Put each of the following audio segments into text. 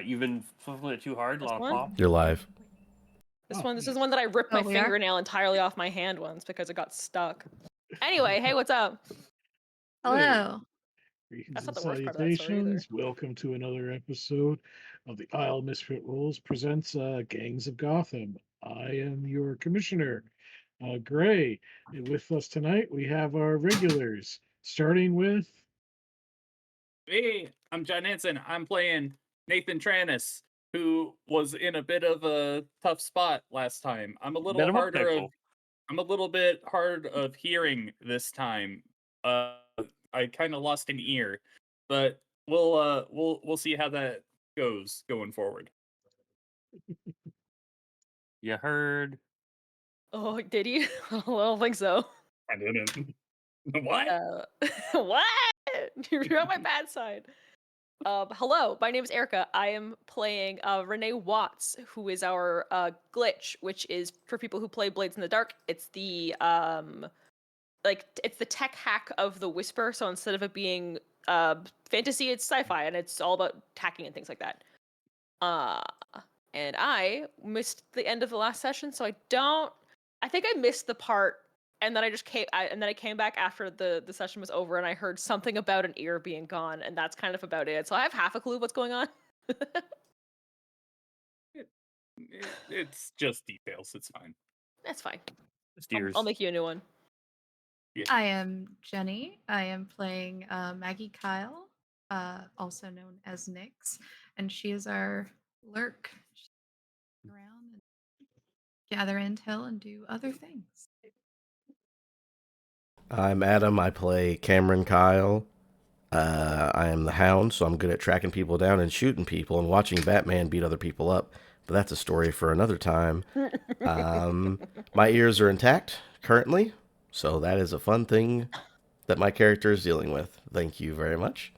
You've been flipping it too hard. A This lot of one? pop. You're live. This Oh, one. This is nice. the one that I ripped Oh, my we are? fingernail entirely off my hand once because it got stuck. Anyway, hey, what's up? Hello. Greetings That's not and the worst part of that story either. salutations. Welcome to another episode of the Isle Misfit Rules presents Gangs of Gotham. I am your commissioner, Gray. And with us tonight, we have our regulars, starting with. Hey, I'm John Hanson. I'm playing Nathan Tranis, who was in a bit of a tough spot last time. I'm a little bit hard of hearing this time. I kind of lost an ear, but we'll see how that goes going forward. You heard. Oh, did you? I don't think so. I didn't. What? What? You're on my bad side. Hello, my name is Erica. I am playing Renee Watts, who is our glitch, which is for people who play Blades in the Dark. It's the it's the tech hack of the Whisper. So instead of it being fantasy, it's sci-fi, and it's all about hacking and things like that. And I missed the end of the last session, so I think I missed the part, and then I came back after the session was over, and I heard something about an ear being gone, and that's kind of about it. So I have half a clue what's going on. It's just details. It's fine. That's fine. Steers. I'll make you a new one. I am Jenny. I am playing Maggie Kyle, also known as Nyx, and she is our lurk. She's around and gather intel and do other things. I'm Adam. I play Cameron Kyle. I am the Hound, so I'm good at tracking people down and shooting people and watching Batman beat other people up. But that's a story for another time. My ears are intact currently, so that is a fun thing that my character is dealing with. Thank you very much.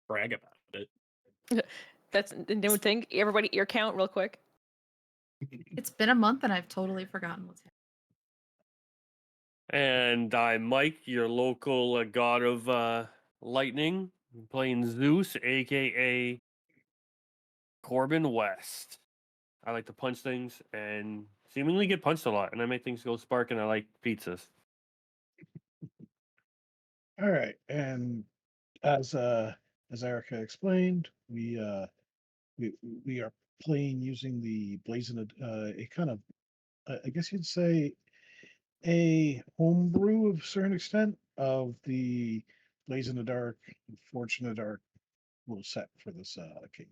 Brag about it. That's the new thing. Everybody ear count real quick. It's been a month and I've totally forgotten what's happening. And I'm Mike, your local god of lightning, playing Zeus, aka Corbin West. I like to punch things and seemingly get punched a lot, and I make things go spark, and I like pizzas. All right, and as Erica explained, we are playing using the Blazing a kind of I guess you'd say a homebrew of a certain extent of the Blaze in the Dark, Forge in the Dark rule set for this game.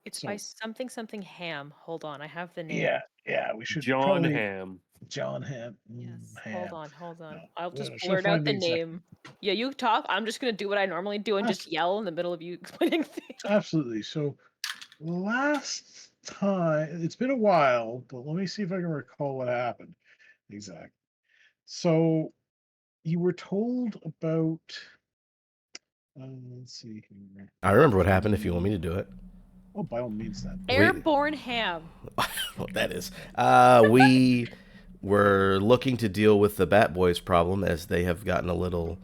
It's So- by something ham. Hold on, I have the name. Yeah, we should John probably Ham. John Ham. Yes. Ham. Hold on. No, I'll just she'll blurt out find the the exact- name. Yeah, you talk. I'm just gonna do what I normally do and just yell in the middle of you explaining things. Absolutely. So last time, it's been a while, but let me see if I can recall what happened exactly. So you were told about. Let's see here. I remember what happened if you want me to do it. Oh, by all means, then. Airborne ham. What that is. We were looking to deal with the Bat Boys problem as they have gotten a little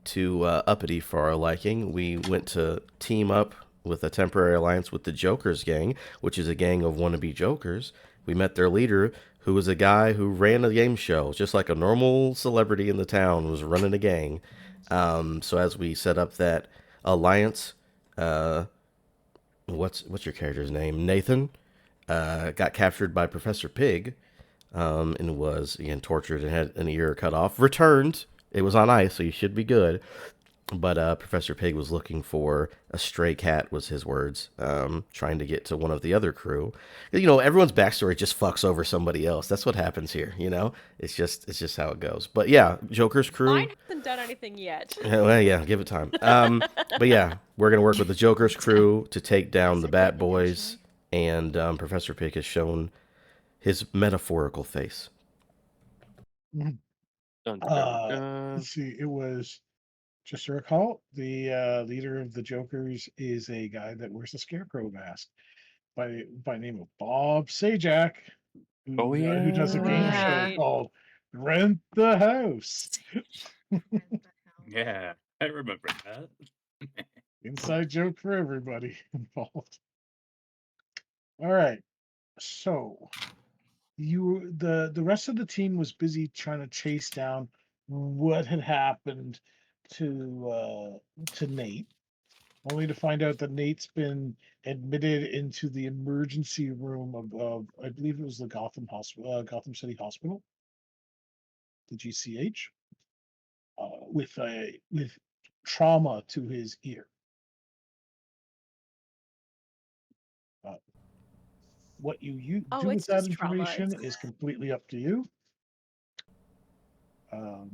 too uppity for our liking. We went to team up with a temporary alliance with the Jokers gang, which is a gang of wannabe Jokers. We met their leader, who was a guy who ran a game show, just like a normal celebrity in the town was running a gang. So as we set up that alliance, what's your character's name? Nathan got captured by Professor Pig, and was again tortured and had an ear cut off. Returned. It was on ice, so you should be good. But Professor Pig was looking for a stray cat, was his words, trying to get to one of the other crew. You know, everyone's backstory just fucks over somebody else. That's what happens here, you know? It's just how it goes. But yeah, Joker's crew. Mine hasn't done anything yet. Well, yeah, give it time. But yeah, we're going to work with the Joker's crew to take down the Bat Boys, and Professor Pig has shown his metaphorical face. Dun, dun, Uh, dun. Let's see. It was just to recall the leader of the Jokers is a guy that wears a scarecrow mask by name of Bob Sajak, who does a game show Right. called Rent the House. Yeah, I remember that. Inside joke for everybody involved. All right. So the rest of the team was busy trying to chase down what had happened to Nate, only to find out that Nate's been admitted into the emergency room of I believe it was the Gotham City Hospital, the GCH, with trauma to his ear. Uh, what you Oh, do with it's that just trauma. information is completely up to you. Um,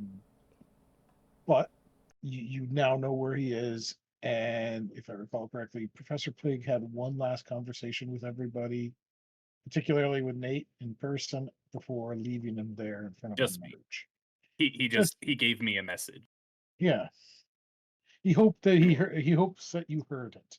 but you now know where he is. And if I recall correctly, Professor Pig had one last conversation with everybody, particularly with Nate in person, before leaving him there in front of a Just me. merge. He he gave me a message. Yeah, he hoped that he hopes that you heard it.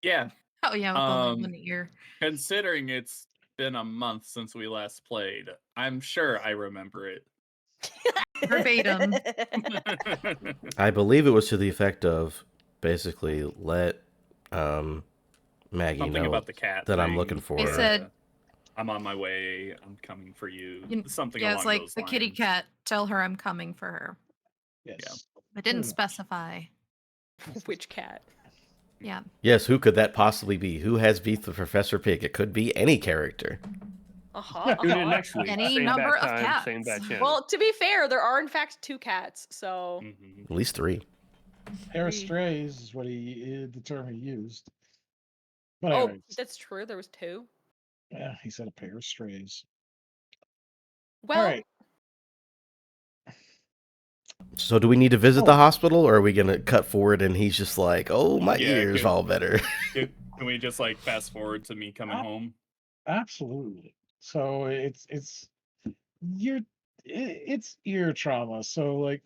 Yeah. Oh yeah, with only one ear. Considering it's been a month since we last played, I'm sure I remember it. Verbatim. I believe it was to the effect of basically let Maggie Something know about the cat that I'm thing. looking for They her. said, I'm on my way. I'm coming for you. Something yeah, it's along like those the lines. kitty cat. Tell her I'm coming for her. Yes. But didn't Pretty much. specify. Which cat? Yeah. Yes, who could that possibly be? Who has beef with Professor Pig? It could be any character. Tune in next week. Any Same number bat of time, cats. same bat channel. Well, to be fair, there are in fact 2 cats, so At least 3. Pair of strays is what the term he used. But oh, anyways, that's true. There was 2. yeah, he said a pair of strays. Well, All right. So do we need to visit the Oh. hospital, or are we going to cut forward and he's just like, oh, my ear's all better? Can we just like fast forward to me coming home? Absolutely. So it's ear trauma. So like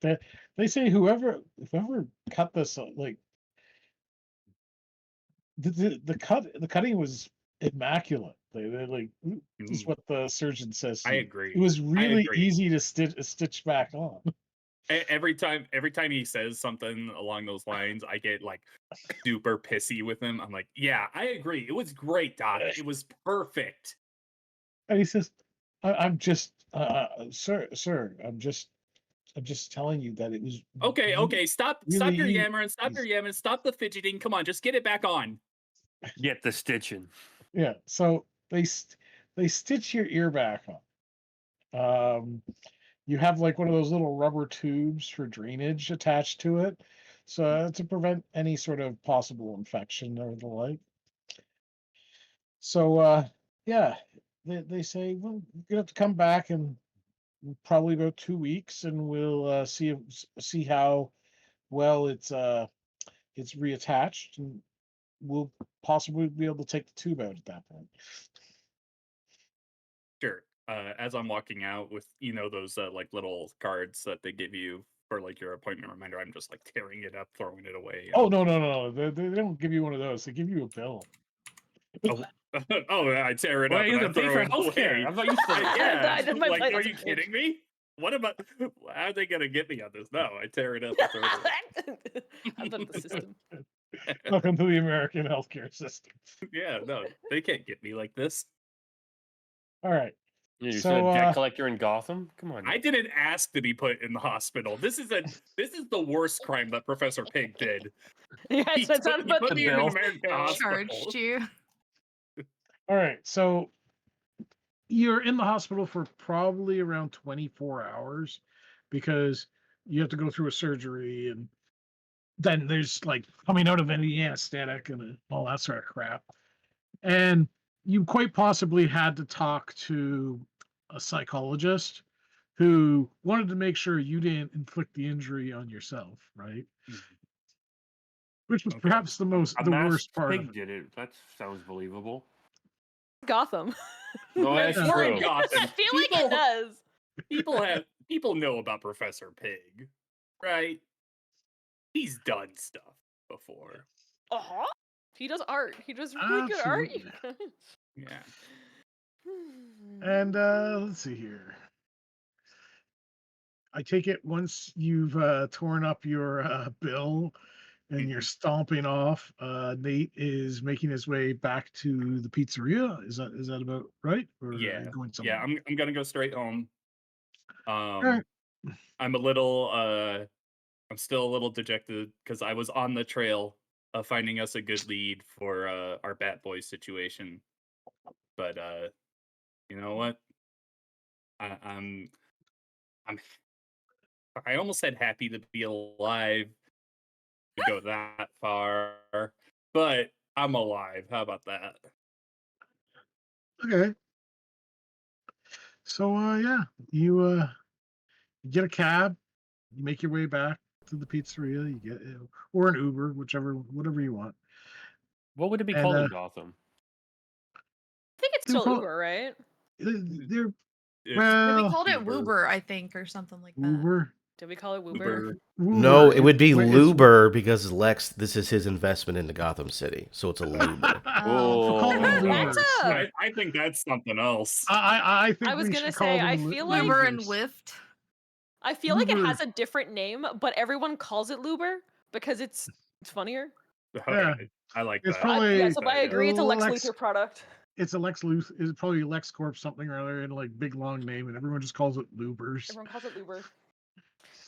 they say whoever cut this like the cutting was immaculate. They like this is what the surgeon says. I agree. It was really agree. easy to stitch back on. Every time he says something along those lines, I get like super pissy with him. I'm like, yeah, I agree. It was great, Doc. It was perfect. And he says, I'm just sir, I'm just telling you that it was Okay. Stop really your yammering. Stop easy." your yammering. Stop the fidgeting. Come on, just get it back on. Get the stitching. Yeah, so they stitch your ear back on. You have like one of those little rubber tubes for drainage attached to it, so to prevent any sort of possible infection or the like. So yeah, they say, well, you're gonna have to come back in probably about 2 weeks, and we'll see how well it's reattached, and we'll possibly be able to take the tube out at that point. Sure. As I'm walking out with those like little cards that they give you for like your appointment reminder, I'm just like tearing it up, throwing it away. Oh no! They don't give you one of those. They give you a bill. Oh, I tear it Well, up you and I can pay throw for it healthcare. away. I thought you still. Yeah, I did my like, plan are as a you kid. kidding me? What about? How are they gonna get me on this? No, I tear it up and throw it away. I love the system. Welcome to the American healthcare system. Yeah, no, they can't get me like this. All right. You're So, a debt collector in Gotham? Come on. I didn't ask to be put in the hospital. This is the worst crime that Professor Pig did. Yeah, He it sounds about put the me in an bill. American hospital. Charged you. all right. So you're in the hospital for probably around 24 hours because you have to go through a surgery, and then there's like coming out of any anesthetic and all that sort of crap. And you quite possibly had to talk to a psychologist who wanted to make sure you didn't inflict the injury on yourself, right? Which was Okay. perhaps the A worst masked part of pig it. did it. That sounds believable. Gotham. No, that's We're in true. Gotham. I feel like it does. People know about Professor Pig, right? He's done stuff before. Uh-huh. He does art. He does really good art. you Absolutely. guys. Yeah. And let's see here. I take it once you've torn up your bill and you're stomping off. Nate is making his way back to the pizzeria. Is that about right? Or are Yeah, you going yeah. somewhere? I'm gonna go straight home. All right. I'm a little I'm still a little dejected because I was on the trail of finding us a good lead for our Bat Boy situation. But you know what? I, I'm I'm I almost said happy to be alive to go that far, but I'm alive. How about that? Okay. So yeah, you get a cab, you make your way back to the pizzeria, you get or an Uber, whatever you want. What would it be And called in Gotham? I think it's they'll still call Uber, right? they're It's Yeah, we well called it Uber. Woober, I think, or something like that. Uber. Did we call it Uber? Uber. No, Uber. it would be It's Luber because Lex. This is his investment into Gotham City, so it's a Luber. We'll call them Oh, That's Lubers. a. Yeah. I think that's something else. I I think was we gonna should call say, I them feel like Uber and Lubers. Lyft. I feel like it Uber. has a different name, but everyone calls it Luber because it's funnier. All Yeah. right, I like It's that. probably Yeah, so I agree. It's a Lex Lex. Luthor product. It's a Lex Luthor. It's probably LexCorp something or other, and like big long name, and everyone just calls it Lubers. Everyone calls it Luber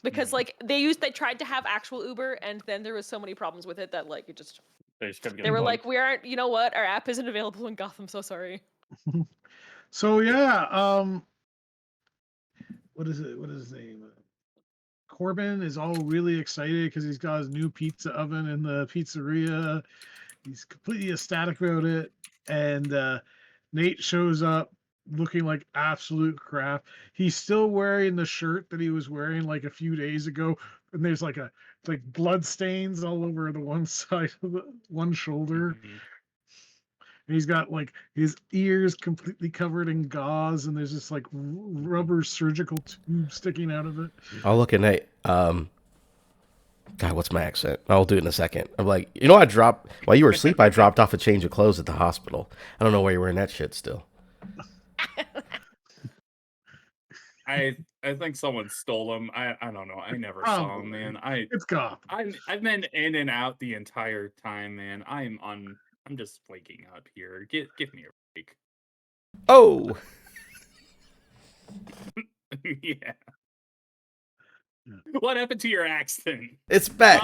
because like they tried to have actual Uber, and then there was so many problems with it that like it just they just kept they getting were bugged. like, we aren't. You know what? Our app isn't available in Gotham. So sorry. So yeah, what is it? What is his name? Corbin is all really excited because he's got his new pizza oven in the pizzeria. He's completely ecstatic about it. And Nate shows up looking like absolute crap. He's still wearing the shirt that he was wearing like a few days ago. And there's like blood stains all over the one side of the one shoulder. Mhm. And he's got like his ears completely covered in gauze, and there's this like rubber surgical tube sticking out of it. I'll look at Nate. God, what's my accent? I'll do it in a second. I'm like, I dropped while you were asleep. I dropped off a change of clothes at the hospital. I don't know why you're wearing that shit still. I think someone stole them. I don't know. I never saw them, Probably. man. It's Gotham. I've been in and out the entire time, man. I'm just flaking out here. Give me a break. Oh, Yeah. Yeah. What happened to your accent? it's back.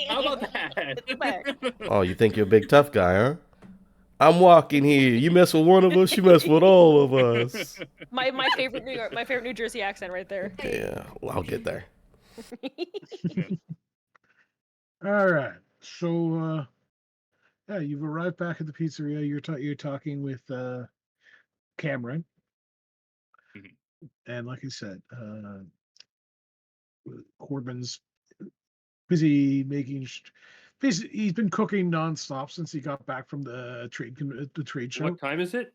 How about that? It's back. Oh, you think you're a big tough guy, huh? I'm walking here. You mess with one of us, you mess with all of us. My favorite my favorite New Jersey accent right there. Yeah, well, I'll get there. All right. So yeah, you've arrived back at the pizzeria. You're talking with Cameron, Mhm. and like I said, Corbin's busy making. Basically, he's been cooking nonstop since he got back from the trade show. What time is it?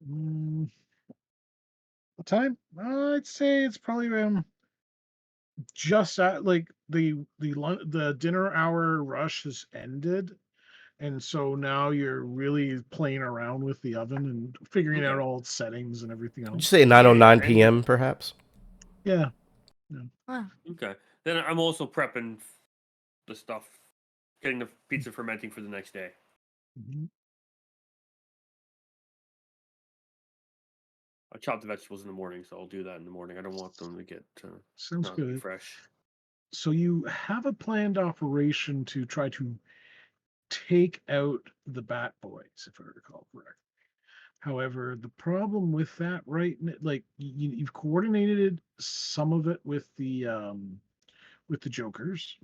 Mm, what time? I'd say it's probably around just at like the dinner hour rush has ended, and so now you're really playing around with the oven and figuring out Okay. all its settings and everything Would you else. say 9:09 p.m. perhaps? Yeah. Huh. Okay. Then I'm also prepping the stuff, getting the pizza fermenting for the next day. Mhm. I chop the vegetables in the morning, so I'll do that in the morning. I don't want them to get Sounds not be good. fresh. So you have a planned operation to try to take out the Bat Boys, if I recall correctly. However, the problem with that, right? Like you've coordinated some of it with the Jokers,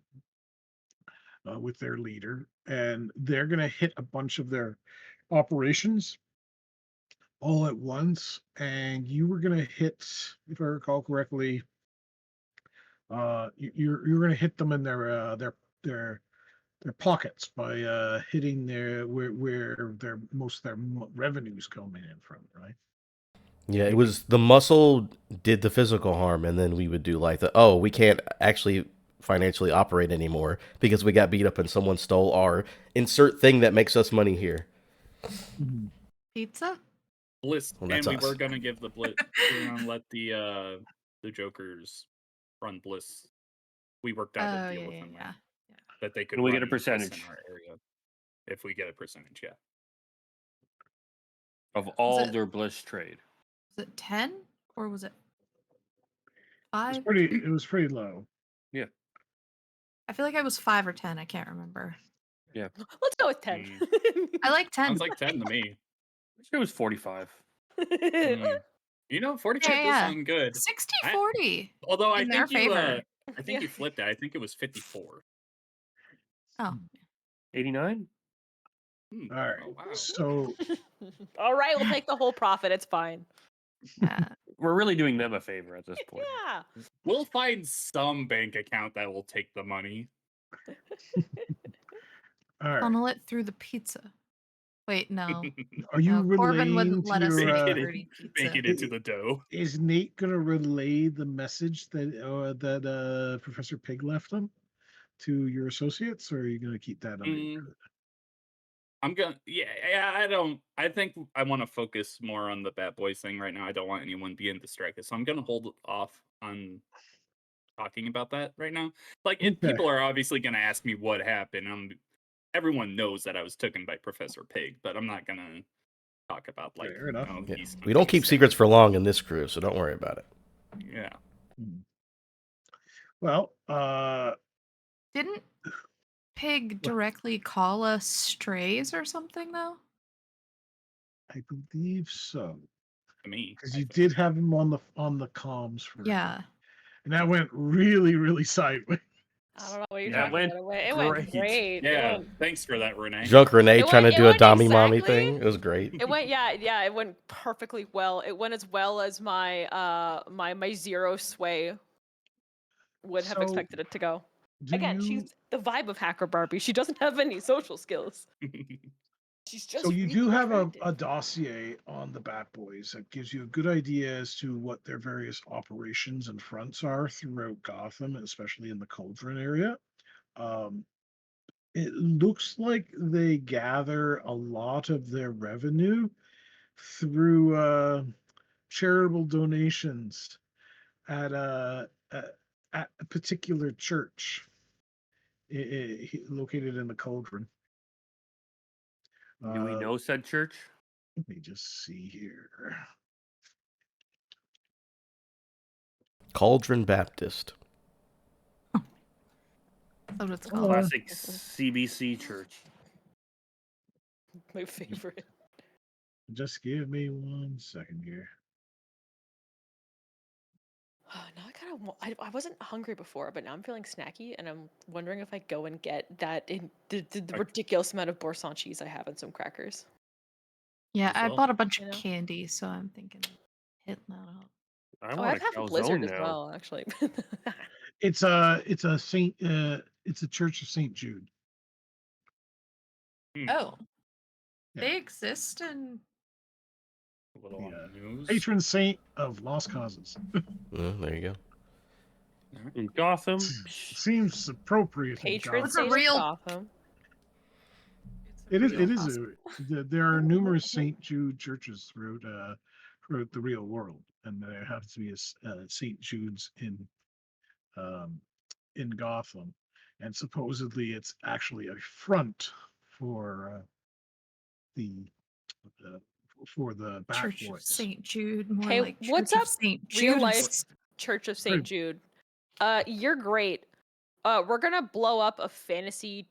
with their leader, and they're going to hit a bunch of their operations all at once. And you were going to hit, if I recall correctly, you're going to hit them in their pockets by hitting where their most of their revenues coming in from, right? Yeah, it was the muscle did the physical harm, and then we would do like we can't actually financially operate anymore because we got beat up and someone stole our insert thing that makes us money here. Mhm. Pizza? Bliss, Well, and that's we us. were gonna give the Blitz. We were gonna let the Jokers run Bliss. We worked out Oh, a deal yeah, with yeah, them. yeah. that they could And we run get a this percentage in our area if we get a percentage. Yeah. of Was all it their bliss trade. 10 or was it It's 5? pretty. It was pretty low. Yeah. I feel like I was 5 or 10. I can't remember. Yeah. Let's go with 10. I like 10. Sounds like 10 to me. It was 45. You know, 45 Yeah, does yeah. sound good. 60 I- 40 Although I in their think you, favor. I think you flipped it. I think it was 54. Oh, 89? All right. Oh, wow. So All right, we'll take the whole profit. It's fine. yeah. We're really doing them a favor at this point. Yeah. We'll find some bank account that will take the money. all right. Funnel it through the pizza. Wait, no. Are you No, Corbin relaying wouldn't to let us your? Bake make it, dirty bake pizza. it into the dough. Is Nate gonna relay the message that Professor Pig left them to your associates, or are you gonna keep that under your Mm, hood? I'm gonna, I think I want to focus more on the Bat Boys thing right now. I don't want anyone being distracted, so I'm gonna hold off on talking about that right now. Like, if Okay. people are obviously gonna ask me what happened, everyone knows that I was taken by Professor Pig, but I'm not gonna talk about like, Fair enough. oh, Yeah. he's We don't keep insane. secrets for long in this crew, so don't worry about it. Yeah. Well, Didn't Pig directly call us strays or something, though? I believe so, To me, because I you think. did have him on the comms for a Yeah. bit, and that went really, really sideways. I don't know what you're Yeah, talking it about. went It went great. great. Yeah, thanks for that, Renee. Drunk Renee It trying went- to it do a went Dommy Mommy exactly- thing. It was great. It went, yeah, it went perfectly well. It went as well as my my zero sway would have So, expected it to go. do Again, you? she's the vibe of Hacker Barbie. She doesn't have any social skills. She's just So you really do have a attractive. dossier on the Bat Boys that gives you a good idea as to what their various operations and fronts are throughout Gotham, especially in the Cauldron area. Um, it looks like they gather a lot of their revenue through charitable donations at at a particular church located in the Cauldron. Do we know said church? Let me just see here. Cauldron Baptist. That's what it's called. Classic CBC church. My favorite. Just give me 1 second here. Now I kind of I wasn't hungry before, but now I'm feeling snacky, and I'm wondering if I go and get that in the ridiculous amount of Boursin cheese I have and some crackers. Yeah, I well. bought a bunch You of know? candy, so I'm thinking of hitting that up. I Oh, want I a have a blizzard calzone as now. well, actually. It's a Church of St. Jude. Oh. Yeah. They exist and A little on the news. Patron saint of lost causes. There you go. In Gotham, Seems appropriate. in Patron What's a Gotham. saint of real- Gotham. It is. real It is. hospital. There are numerous St. Jude churches throughout the real world, and there happens to be a St. Jude's in Gotham, and supposedly it's actually a front for the Bat Church of Boys. St. Jude, more Hey, like what's Church up, of St. Real life Judas. Church of St. Right. Jude. You're great. We're gonna blow up a fantasy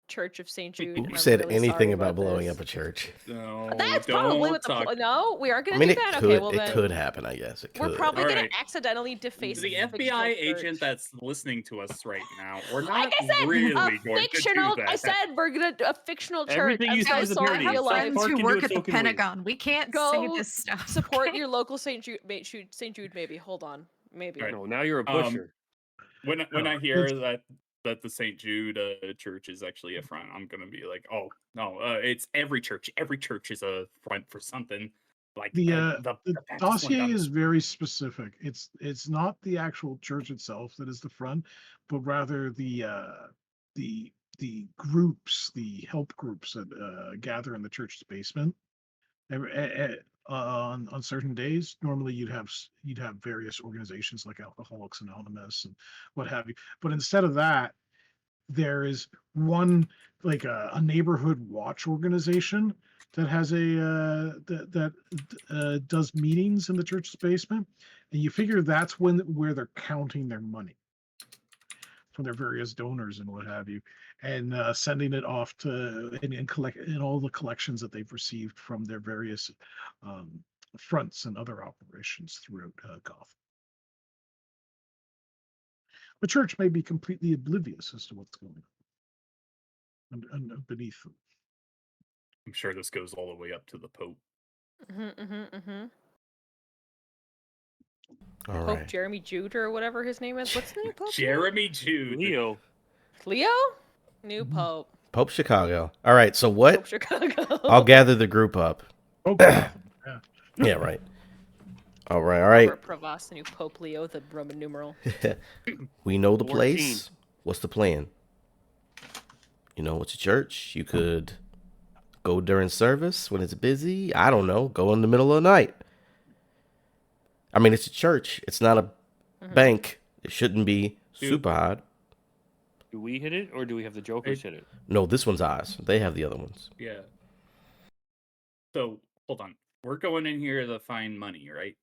Church of St. Jude. Who and I'm said really anything sorry about blowing this. up a church? No, That's probably what the talk. no, we aren't I gonna mean, do it that. could. Okay, well It then could happen. I guess it could. we're probably All gonna right. accidentally deface The a fictional FBI church. agent that's listening to us right now, we're not Like I said, really a going to fictional. do that. I said we're gonna do a fictional church. Everything I'm you so say is a sorry, parody. I real have South life. friends Park who can do work it, at so the can we. Pentagon. We can't say Go this stuff. support okay? your local St. Jude. St. Jude, maybe. Hold on, maybe. Right. No, now you're a pusher. When No, I hear that the St. Jude church is actually a front, I'm gonna be like, oh no, it's every church. Every church is a front for something. Like The Baptist one dossier down the is street. very specific. It's not the actual church itself that is the front, but rather the groups, the help groups that gather in the church's basement. On certain days, normally you'd have various organizations like Alcoholics Anonymous and what have you. But instead of that, there is one like a neighborhood watch organization that has that does meetings in the church's basement, and you figure that's where they're counting their money from their various donors and what have you, and sending it off to and collect in all the collections that they've received from their various um, fronts and other operations throughout Gotham. The church may be completely oblivious as to what's going on beneath them. I'm sure this goes all the way up to the Pope. All Pope right. Jeremy Jude or whatever his name is. What's the new Pope? Jeremy Jude. Leo. Leo? New Pope. Pope Chicago. All right. So what? Pope Chicago. I'll gather the group up. Oh, Gotham. Yeah. Yeah, right. All right. All right. Robert Provost, the new Pope Leo, the Roman numeral. We know the 14. place. What's the plan? You know, it's a church. You could go during service when it's busy. I don't know. Go in the middle of the night. I mean, it's a church. It's not a bank. It shouldn't be super hard. Do we hit it, or do we have the Jokers hit it? No, this one's ours. They have the other ones. Yeah. So hold on. We're going in here to find money, right?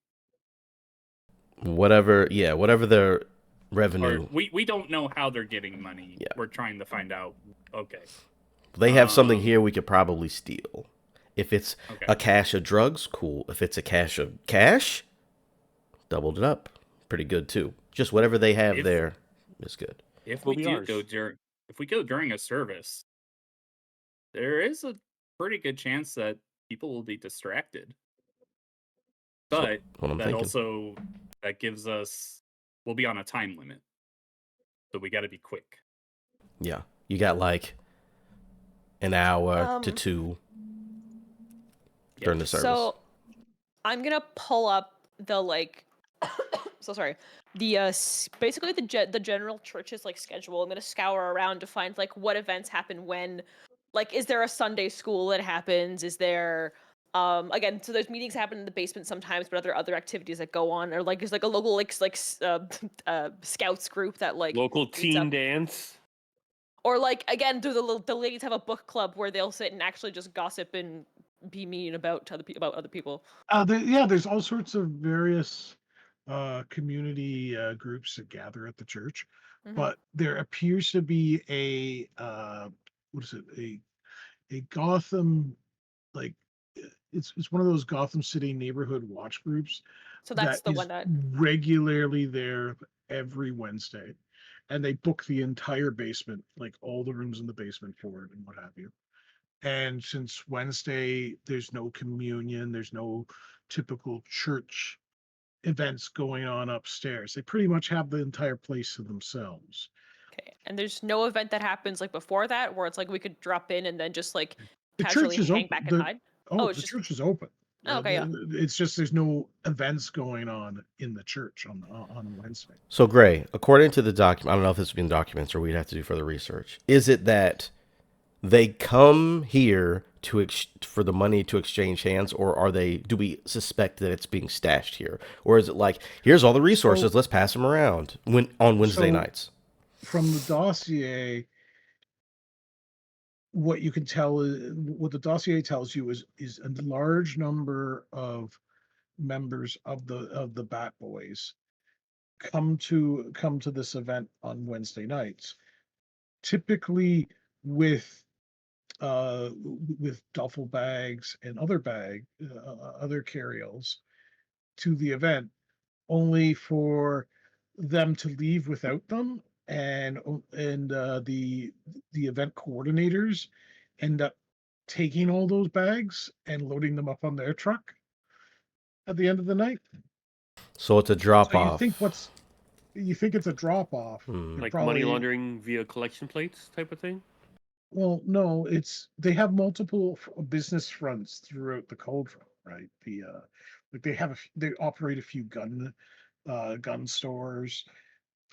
Whatever. Yeah, whatever their revenue. Or we don't know how they're getting money. Yeah. We're trying to find out. Okay. They have something here we could probably steal. If it's Okay. a cache of drugs, cool. If it's a cache of cash, doubled it up. Pretty good too. Just whatever they have there is good. If Will we be do ours. go during a service, there is a pretty good chance that people will be distracted. But what I'm that thinking. also that gives us we'll be on a time limit. So we got to be quick. Yeah. You got like an hour to 2 during the service. So I'm gonna pull up the so sorry, the basically the general church's schedule. I'm gonna scour around to find what events happen when, is there a Sunday school that happens? Is there again, so those meetings happen in the basement sometimes, but other activities that go on, or is a local scouts group that Local meets teen up. dance. Or again, do the ladies have a book club where they'll sit and actually just gossip and be mean about other people? There's all sorts of various community groups that gather at the church, but there appears to be what is it? A Gotham it's one of those Gotham City neighborhood watch groups So that's that the is one that regularly there every Wednesday, and they book the entire basement, like all the rooms in the basement for it and what have you. And since Wednesday, there's no communion, there's no typical church events going on upstairs. They pretty much have the entire place to themselves. okay. And there's no event that happens before that where it's we could drop in and then just The casually church is hang open. back and hide. Oh, it's The just church is open. oh, okay. Yeah. It's just there's no events going on in the church on Wednesday. So, Gray, according to the document, I don't know if this has been documents or we'd have to do further research. Is it that they come here for the money to exchange hands, or do we suspect that it's being stashed here, or is it here's all the resources, let's pass them around on Wednesday nights? From the dossier, what you can tell is what the dossier tells you is a large number of members of the Bat Boys come to this event on Wednesday nights, typically with duffel bags and other carry-alls to the event, only for them to leave without them, and the event coordinators end up taking all those bags and loading them up on their truck at the end of the night. So it's a drop So off. you think it's a drop off. Like money laundering via collection plates type of thing? Well, no, they have multiple business fronts throughout the cauldron, right? They operate a few gun stores,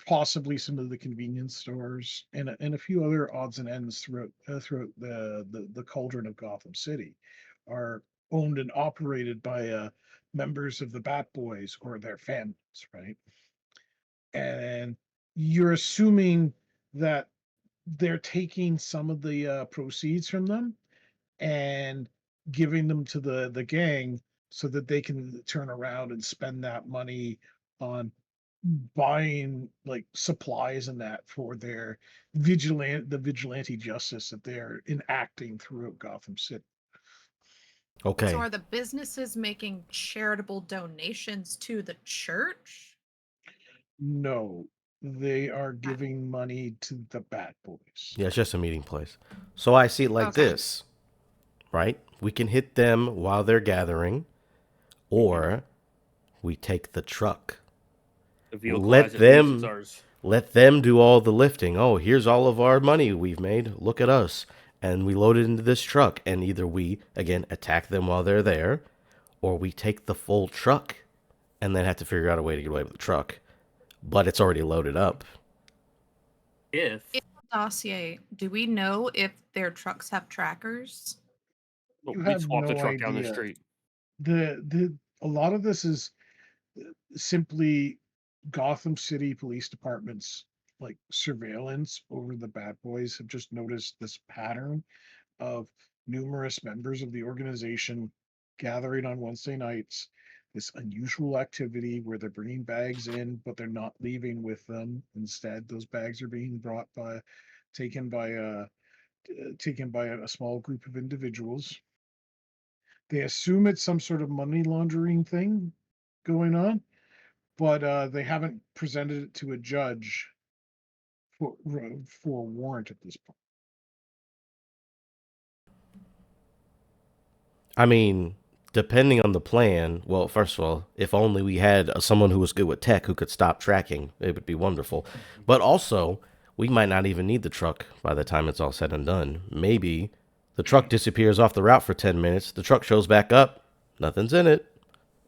possibly some of the convenience stores, and a few other odds and ends throughout the cauldron of Gotham City are owned and operated by members of the Bat Boys or their families, right? And you're assuming that they're taking some of the proceeds from them and giving them to the gang so that they can turn around and spend that money on buying like supplies and that for their vigilante justice that they're enacting throughout Gotham City. So Okay. are the businesses making charitable donations to the church? No, they are giving money to the Bat Boys. Yeah, it's just a meeting place. So I see it like Okay. this, right? We can hit them while they're gathering, or we take the truck. The vehicle Let as it leaves, it's them ours. let them do all the lifting. Oh, here's all of our money we've made. Look at us. And we load it into this truck, and either we again attack them while they're there, or we take the full truck and then have to figure out a way to get away with the truck. But it's already loaded up. If In the dossier, do we know if their trucks have trackers? Oh, You we'd have swap the no truck down the idea. street. The a lot of this is simply Gotham City Police Department's like surveillance over the Bat Boys have just noticed this pattern of numerous members of the organization gathering on Wednesday nights. This unusual activity where they're bringing bags in, but they're not leaving with them. Instead, those bags are being taken by a taken by a small group of individuals. They assume it's some sort of money laundering thing going on, but they haven't presented it to a judge for for a warrant at this point. I mean, depending on the plan, well, first of all, if only we had someone who was good with tech who could stop tracking, it would be wonderful. But also, we might not even need the truck by the time it's all said and done. Maybe the truck disappears off the route for 10 minutes, the truck shows back up, nothing's in it.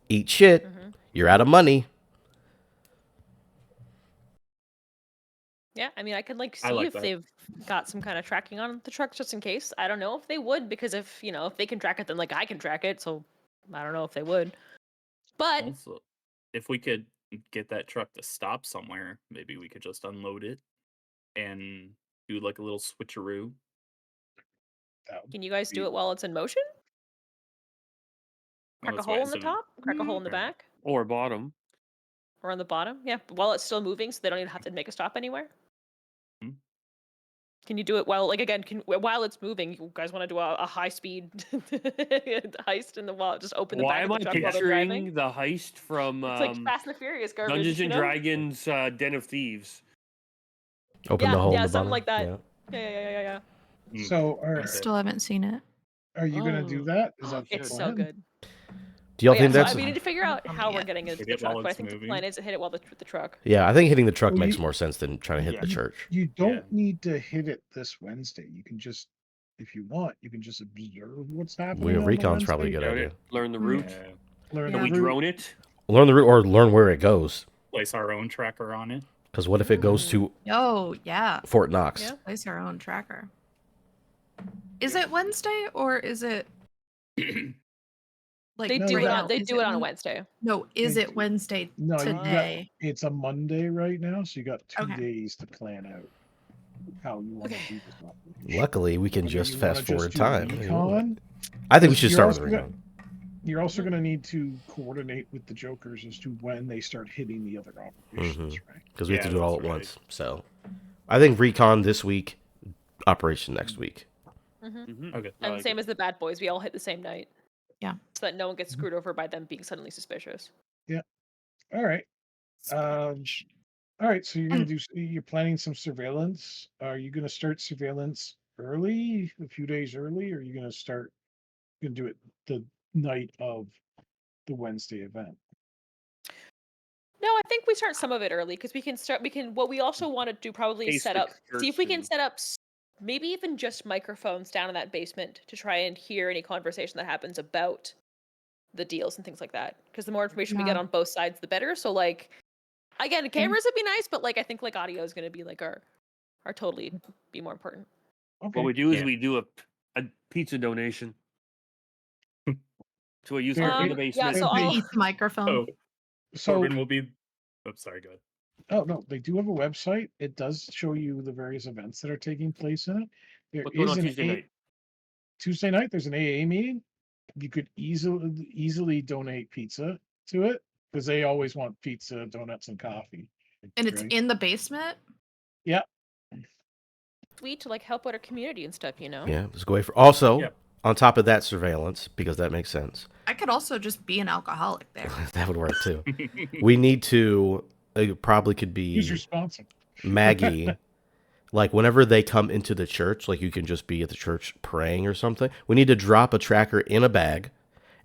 Eat shit. You're out of money. Yeah, I mean, I could like I see like if that. they've got some kind of tracking on the trucks just in case. I don't know if they would because if if they can track it, then like I can track it. So I don't know if they would. But Also, if we could get that truck to stop somewhere, maybe we could just unload it and do like a little switcheroo. That can you guys do Be- it while it's in motion? Well, Crack a that's why I hole in the assume. top, crack a hole in the Or- back, Or bottom. or on the bottom. Yeah, while it's still moving, so they don't even have to make a stop anywhere. Hmm. Can you do it while, like, again, while it's moving? You guys want to do a high speed heist in the wall? Just open the Why back of am the I truck while they're driving. picturing the heist from It's like Fast and the Furious Dungeons garbage, and Dragons Den of Thieves? Open the Yeah, hole in yeah, the something bottom. like that. Yeah. Yeah. Mm, So okay. Still haven't seen it. are you going to do Oh. that? Is Oh, that the It's shit. so plan? good. Do y'all But yeah, think so that's we need to figure out how we're Yeah. getting into Hit the it while truck. But I it's think the moving. plan is to hit it while the truck. Yeah, I think hitting the truck Well, makes you- more sense than trying to hit Yeah. the church. You don't Yeah. need to hit it this Wednesday. You can just, if you want, you can just observe what's happening. We on the Recon's probably a Wednesday, good Scout idea. it, learn the Mm. route. Yeah. learn Can the we route. drone it? Learn the route or learn where it goes. Place our own tracker on it. Because what if it goes to Oh, yeah. Fort Knox? Yeah. Place our own tracker. Is it Wednesday or is it like They No, do you it got- on. They is do it on a Wed- Wednesday. No, is They it do- Wednesday No, you got today? it's a Monday right now, so you got 2 Okay. days to plan out how you want to Okay. do this operation. Luckily, we can Whether just you wanna fast forward do time. recon, I think we because should you're start with also recon. You're also going to need to coordinate with the Jokers as to when they start hitting the other operations, right? Because we have to Yeah, do it all at that's right. once. So I think recon this week, operation next week. Mhm. Okay. I And like same it. as the bad boys, we all hit the same night. Yeah. So that no one gets screwed over by them being suddenly suspicious. All right. All right. So you're going to do. You're planning some surveillance. Are you going to start surveillance early, a few days early, or are you going to start? Going to do it the night of the Wednesday event. No, I think we start some of it early because we can start. We can. What we also want to do probably is Case set the up. See if we can church set up. Maybe even just microphones down in that basement to try and hear any conversation that happens about the deals and things like that. Because the more information we get Yeah. on both sides, the better. So like, again, cameras would be nice, but like I think like audio is going to be like our totally be more important. Okay. What we do is Yeah. we do a pizza donation to a youth There group in the is- Yeah, basement. so there- I'll. Eat the microphone. Oh, So Corbin will be. Oh, sorry. Go ahead. Oh no, they do have a website. It does show you the various events that are taking place in it. There What's going is on an Tuesday night? Tuesday night. There's an AA meeting. You could easily donate pizza to it because they always want pizza, donuts, and coffee. And it's right? in the basement. Yeah. Sweet to like help out our community and stuff, you know. Yeah, just go away for. Also, Yep. on top of that, surveillance, because that makes sense. I could also just be an alcoholic there. That would work too. We need to. It probably could Who's your be sponsor? Maggie. Like whenever they come into the church, like you can just be at the church praying or something. We need to drop a tracker in a bag,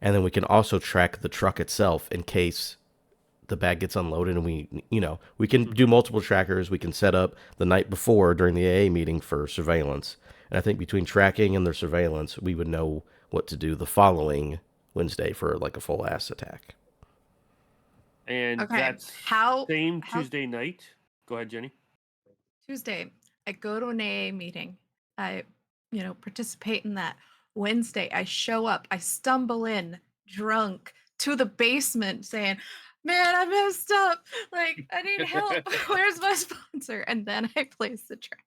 and then we can also track the truck itself in case the bag gets unloaded. And we can do multiple trackers. We can set up the night before during the AA meeting for surveillance. And I think between tracking and the surveillance, we would know what to do the following Wednesday for like a full ass attack. And Okay. that's How same Tuesday night. Go ahead, Jenny. Tuesday, I go to an AA meeting. I, participate in that. Wednesday, I show up. I stumble in drunk to the basement saying, "Man, I messed up. Like, I need help. Where's my sponsor?" And then I place the track.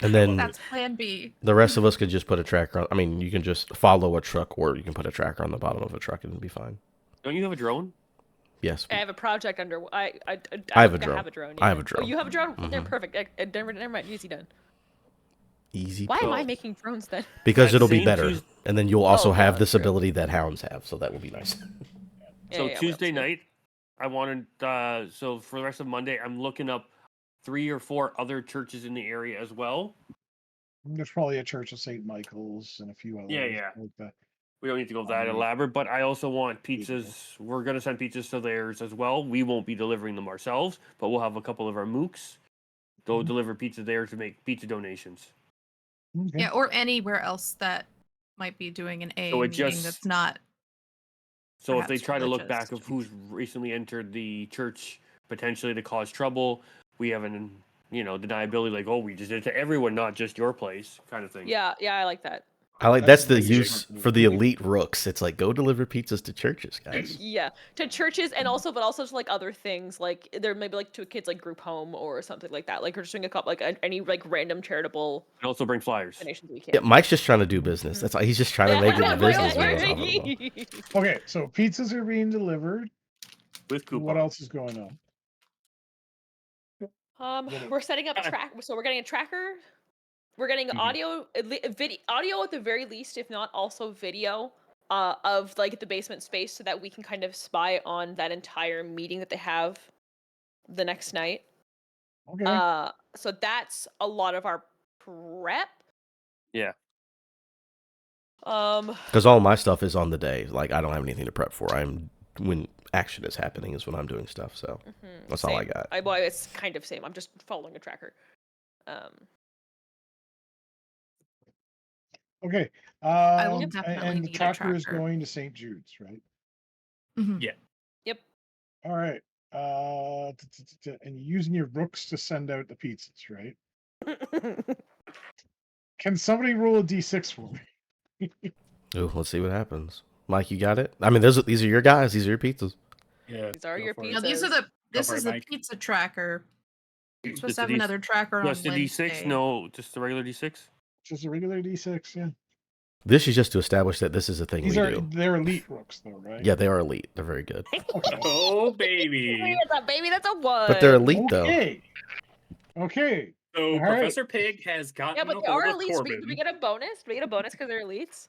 And then That's plan B. the rest of us could just put a tracker on. I mean, you can just follow a truck, or you can put a tracker on the bottom of a truck and it'll be fine. Don't you have a drone? Yes. I have a project under. I have don't a think drone. I have a drone. I have yeah. a drone. Oh, you have a drone? They're Mhm. perfect. Never mind. Easy done. Easy. Why am I So- making drones then? Because That it'll be same better. Tues- And then you'll also okay, have that's this true. ability that hounds have, so that will be nice. So Yeah, Tuesday well, night, I wanted. So for the rest of Monday, I'm looking up 3 or 4 other churches in the area as well. There's probably a Church of St. Michael's and a few others. Yeah. Like that. We don't need to go that Right. elaborate, but I also want Feasible. pizzas. We're gonna send pizzas to theirs as well. We won't be delivering them ourselves, but we'll have a couple of our mooks go Mhm. deliver pizza there to make pizza donations. Okay. Yeah, or anywhere else that might be doing an AA So it meeting just- that's not. So if they Perhaps try to look religious. back of who's recently entered the church potentially to cause trouble, we have an deniability like, oh, we just did it to everyone, not just your place, kind of thing. Yeah, I like that. I like That's that's the a use smart for the move. elite rooks. It's like go deliver pizzas to churches, guys. Yeah, to churches and also, but also to like other things, like there maybe like to a kid's like group home or something like that. Like we're just doing a couple like any like random charitable And also bring flyers. donations we can. Yeah, Mike's just trying to do business. That's all. He's just trying to make it a business. Okay, so pizzas are being delivered. With coupons. What else is going on? We're setting up track. So we're getting a tracker. We're getting audio, audio at the very least, if not also video, of like the basement space, so that we can kind of spy on that entire meeting that they have the next night. Okay. So that's a lot of our prep. Yeah. Because all my stuff is on the day. Like I don't have anything to prep for. When action is happening is when I'm doing stuff. So that's all I got. Well, it's kind of same. I'm just following a tracker. Okay. I will definitely and the need a tracker is tracker. going to St. Jude's, right? Mhm. Yeah. Yep. All right. And you're using your rooks to send out the pizzas, right? Can somebody roll a d6 for me? Ooh, let's see what happens. Mike, you got it. I mean, these are your guys. These are your pizzas. Yeah. These are go your for it. Now these are pizzas. this for is it, the Mike. pizza tracker. You're supposed Just to a have D- another tracker on Just a Wednesday. D6? No, just the regular D6? Just a regular d6, yeah. This is just to establish that this is a thing These we are do. they're elite rooks though, right? Yeah, they are elite. They're very good. Okay. Oh baby. That's a baby. That's a one. But they're elite though. Okay. Okay. So All right. Professor Pig has gotten Yeah, but a they hold are of elites. Corbin. Do we get a bonus? Do we get a bonus because they're elites?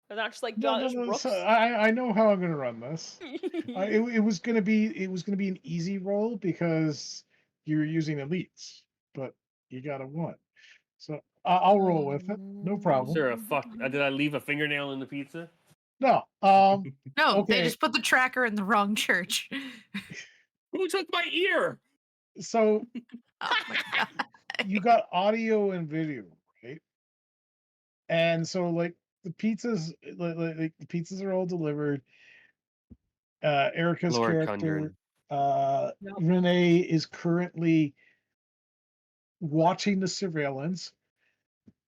They're not just like No, just rooks. so I know how I'm gonna run this. It was gonna be an easy roll because you're using elites, but you got a 1. So I'll roll with it. No Is problem. there a fuck? Did I leave a fingernail in the pizza? No. No, Okay. they just put the tracker in the wrong church. Who took my ear? So Oh my god. you got audio and video, right? And so like the pizzas, like the pizzas are all delivered. Erica's Lord character, Yep. Renee, is currently watching the surveillance.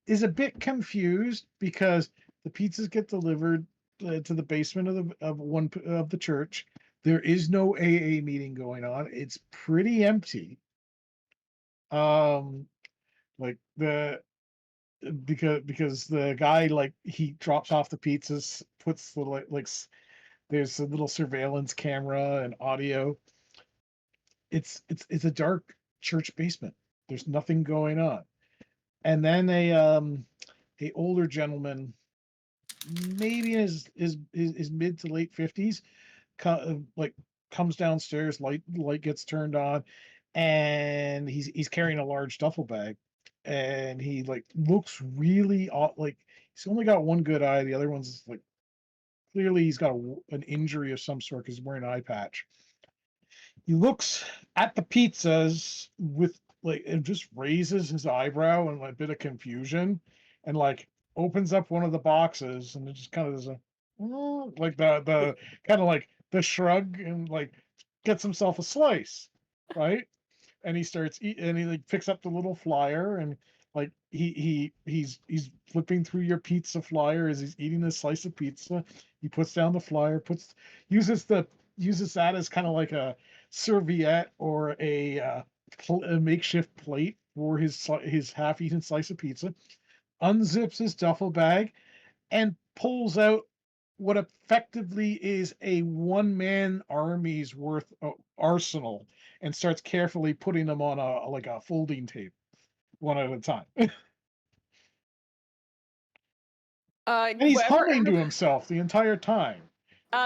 Is a bit confused because the pizzas get delivered to the basement of the church. There is no AA meeting going on. It's pretty empty. Um, like because the guy, like, he drops off the pizzas, puts the there's a little surveillance camera and audio. It's a dark church basement. There's nothing going on. And then a older gentleman, maybe in his mid to late 50s, like, comes downstairs, light gets turned on, and he's carrying a large duffel bag, and he, like, looks really like he's only got one good eye, the other one's, like, clearly he's got an injury of some sort because he's wearing an eye patch. He looks at the pizzas with, like, and just raises his eyebrow in a bit of confusion, and, like, opens up one of the boxes, and it just kind of does a like the kind of like the shrug, and, like, gets himself a slice, right? And he starts and he, like, picks up the little flyer, and, like, he's flipping through your pizza flyer as he's eating a slice of pizza. He puts down the flyer, uses the uses that as kind of like a serviette or a makeshift plate for his half-eaten slice of pizza, unzips his duffel bag, and pulls out what effectively is a one-man army's worth of arsenal, and starts carefully putting them on a folding table, one at a time. And he's humming to himself the entire time.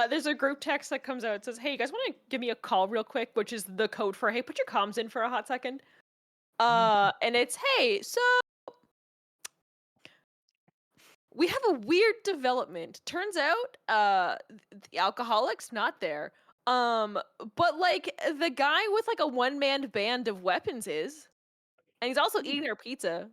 There's a group text that comes out. It says, "Hey, you guys want to give me a call real quick?" Which is the code for, "Hey, put your comms in for a hot second." And it's, "Hey, so we have a weird development. Turns out, the alcoholic's not there. But, like, the guy with, like, a one-man band of weapons is, and he's also eating our pizza.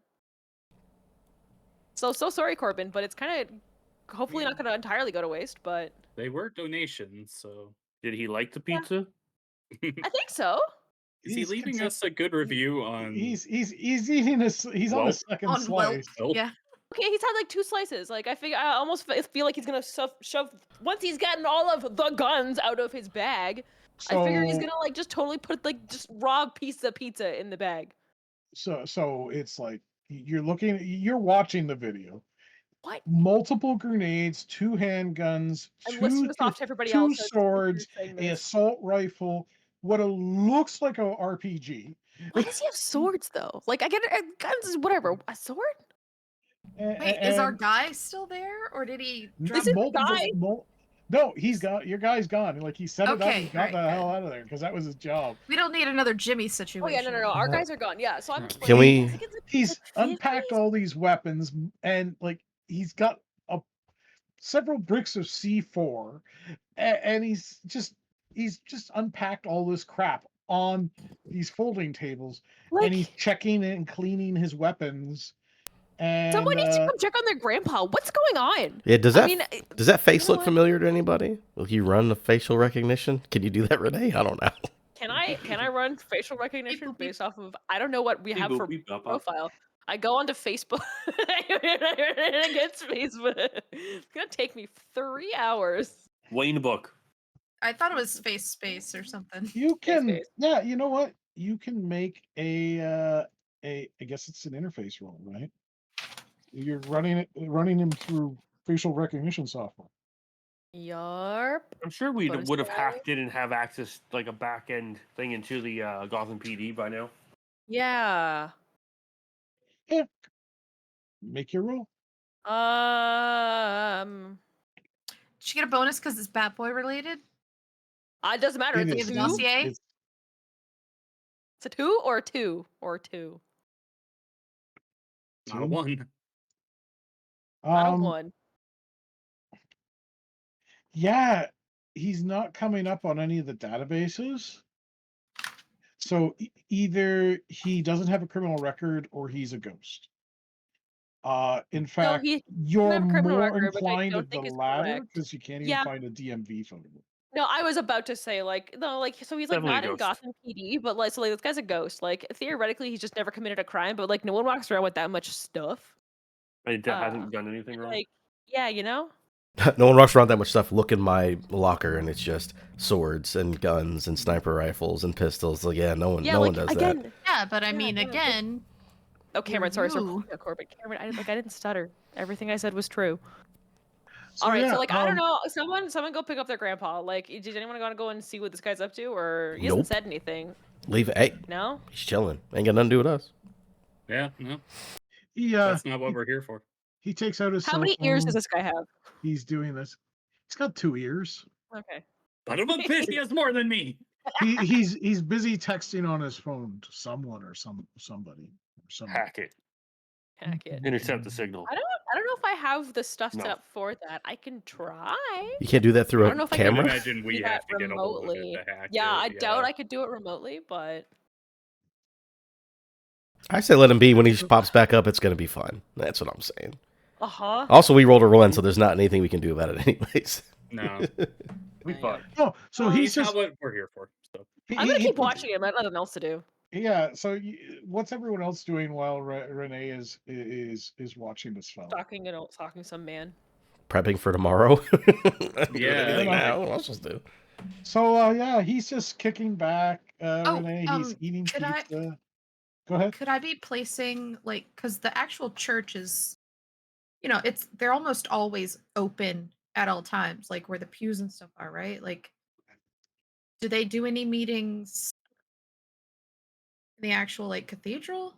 So sorry, Corbin, but it's kind of hopefully not going to entirely go to waste. But They were donations, so Did he like the pizza? I think so. is he leaving us a good review on? He's eating he's on Welp. his second On slice. Welp. Yeah. Okay, he's had like 2 slices. Like, I almost feel like he's gonna shove once he's gotten all of the guns out of his bag. I figure he's So gonna, like, just totally put, like, just raw piece of pizza in the bag. so it's like you're watching the video. What? Multiple grenades, 2 handguns, I'm listening to talk to everybody else as swords, you're saying a this. assault rifle, what looks like a RPG. Why does he have swords though? Like, I get it, guns is whatever. A sword? Wait, is our And guy still there, or did he drop? This is the multiple, guy. no, your guy's gone. Like, he set it up Okay, and got right, the hell good. out of there because that was his job. We don't need another Jimmy Oh situation. yeah, no. Our Uh, guys are gone. Yeah, so I'm just Can like, we- I think it's He's like unpacked 50s? all these weapons, and, like, he's got several bricks of C4, and he's just unpacked all this crap on these folding tables, and he's Like, checking and cleaning his weapons. And someone needs to come check on their grandpa. What's going on? Yeah, does I that mean, does that face you know look what? familiar to anybody? Will you run the facial recognition? Can you do that, Renee? I don't know. Can I run facial recognition boop, beep. based off of, I don't know what we Beep, have boop, for beep, bop, bop. profile. I go onto Facebook against Facebook. It's gonna take me 3 hours. Wayne book. I thought it was space space or something. you can, face. yeah, you know what? You can make I guess it's an interface role, right? You're running him through facial recognition software. Yarp. I'm sure we Bonus would have die. hacked it and have access, like, a back end thing into the Gotham PD by now. Yeah. Make your roll. Did she get a bonus because it's Batboy related? It doesn't matter. It It's a is. 2. Dossier? It's It's a 2 or a 2 or 2. Not a 1. Not a um 1. yeah, he's not coming up on any of the databases. So either he doesn't have a criminal record or he's a ghost. In fact, he you're have a criminal more record, which I inclined don't to the think is latter correct. because you can't even Yeah. find a DMV photo. No, I was about to say, like, no, like, so he's, like, Definitely a not in ghost. Gotham PD, but, like, so, like, this guy's a ghost. Like, theoretically, he's just never committed a crime, but, like, no one walks around with that much stuff. It hasn't done anything wrong. Like, yeah, you know? No one walks around that much stuff. Look in my locker, and it's just swords and guns and sniper rifles and pistols. Like, yeah, no one does that. Yeah, but I Yeah, mean, yeah, again, Oh, Cameron, sorry, you. Corbin. Cameron, I didn't stutter. Everything I said was true. So All right, yeah, so like I don't know, someone go pick up their grandpa. Like, did anyone want to go and see what this guy's up to, or he hasn't Nope. said anything? Leave it. Hey, No. he's chilling. Ain't got nothing to do with us. Yeah, no, he that's not what we're here for. he takes out his How cell many ears does phone. this guy have? He's doing this. He's got 2 ears. Okay. But I'm a bitch, he has more than me. He's busy texting on his phone to someone or somebody or something. Hack it. Heck it. Intercept the signal. I don't know if I have the stuff set No. up for that. I can try. You can't do that I through don't a know if I I can would camera. imagine we do have that to get a hold of it remotely. to hack Yeah, I it. doubt I could do it remotely, but I say let him be. When he pops back up, it's gonna be fine. That's what I'm saying. uh-huh. Also, we rolled a roll in, so there's not anything we can do about it, anyways. No, We Yeah. fun. Oh, so he's he's not just what we're here for. So I'm gonna keep puts- watching him. I have nothing else to do. Yeah. So what's everyone else doing while Renee is watching this film? Stalking some man. Prepping for tomorrow. Yeah, Anything like- now? What else to do? So yeah, he's just kicking back. Renee, he's eating could pizza. Go ahead. Could I be placing like because the actual church is, they're almost always open at all times, like where the pews and stuff are, right? Like, do they do any meetings in the actual like cathedral,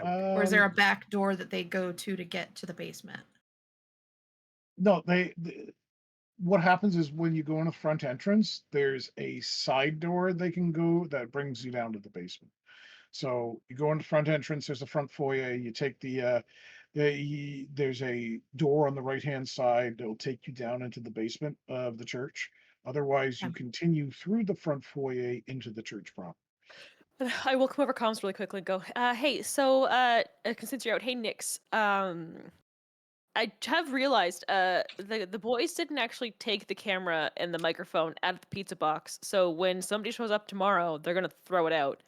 or is there a back door that they go to get to the basement? No, what happens is when you go in the front entrance, there's a side door they can go that brings you down to the basement. So you go in the front entrance, there's a front foyer, you take there's a door on the right-hand side that'll take you down into the basement of the church. Otherwise, you Okay. continue through the front foyer into the church proper. I will come over comms really quickly and go, hey, so since you're out, hey Nix, I have realized the boys didn't actually take the camera and the microphone out of the pizza box. So when somebody shows up tomorrow, they're gonna throw it out.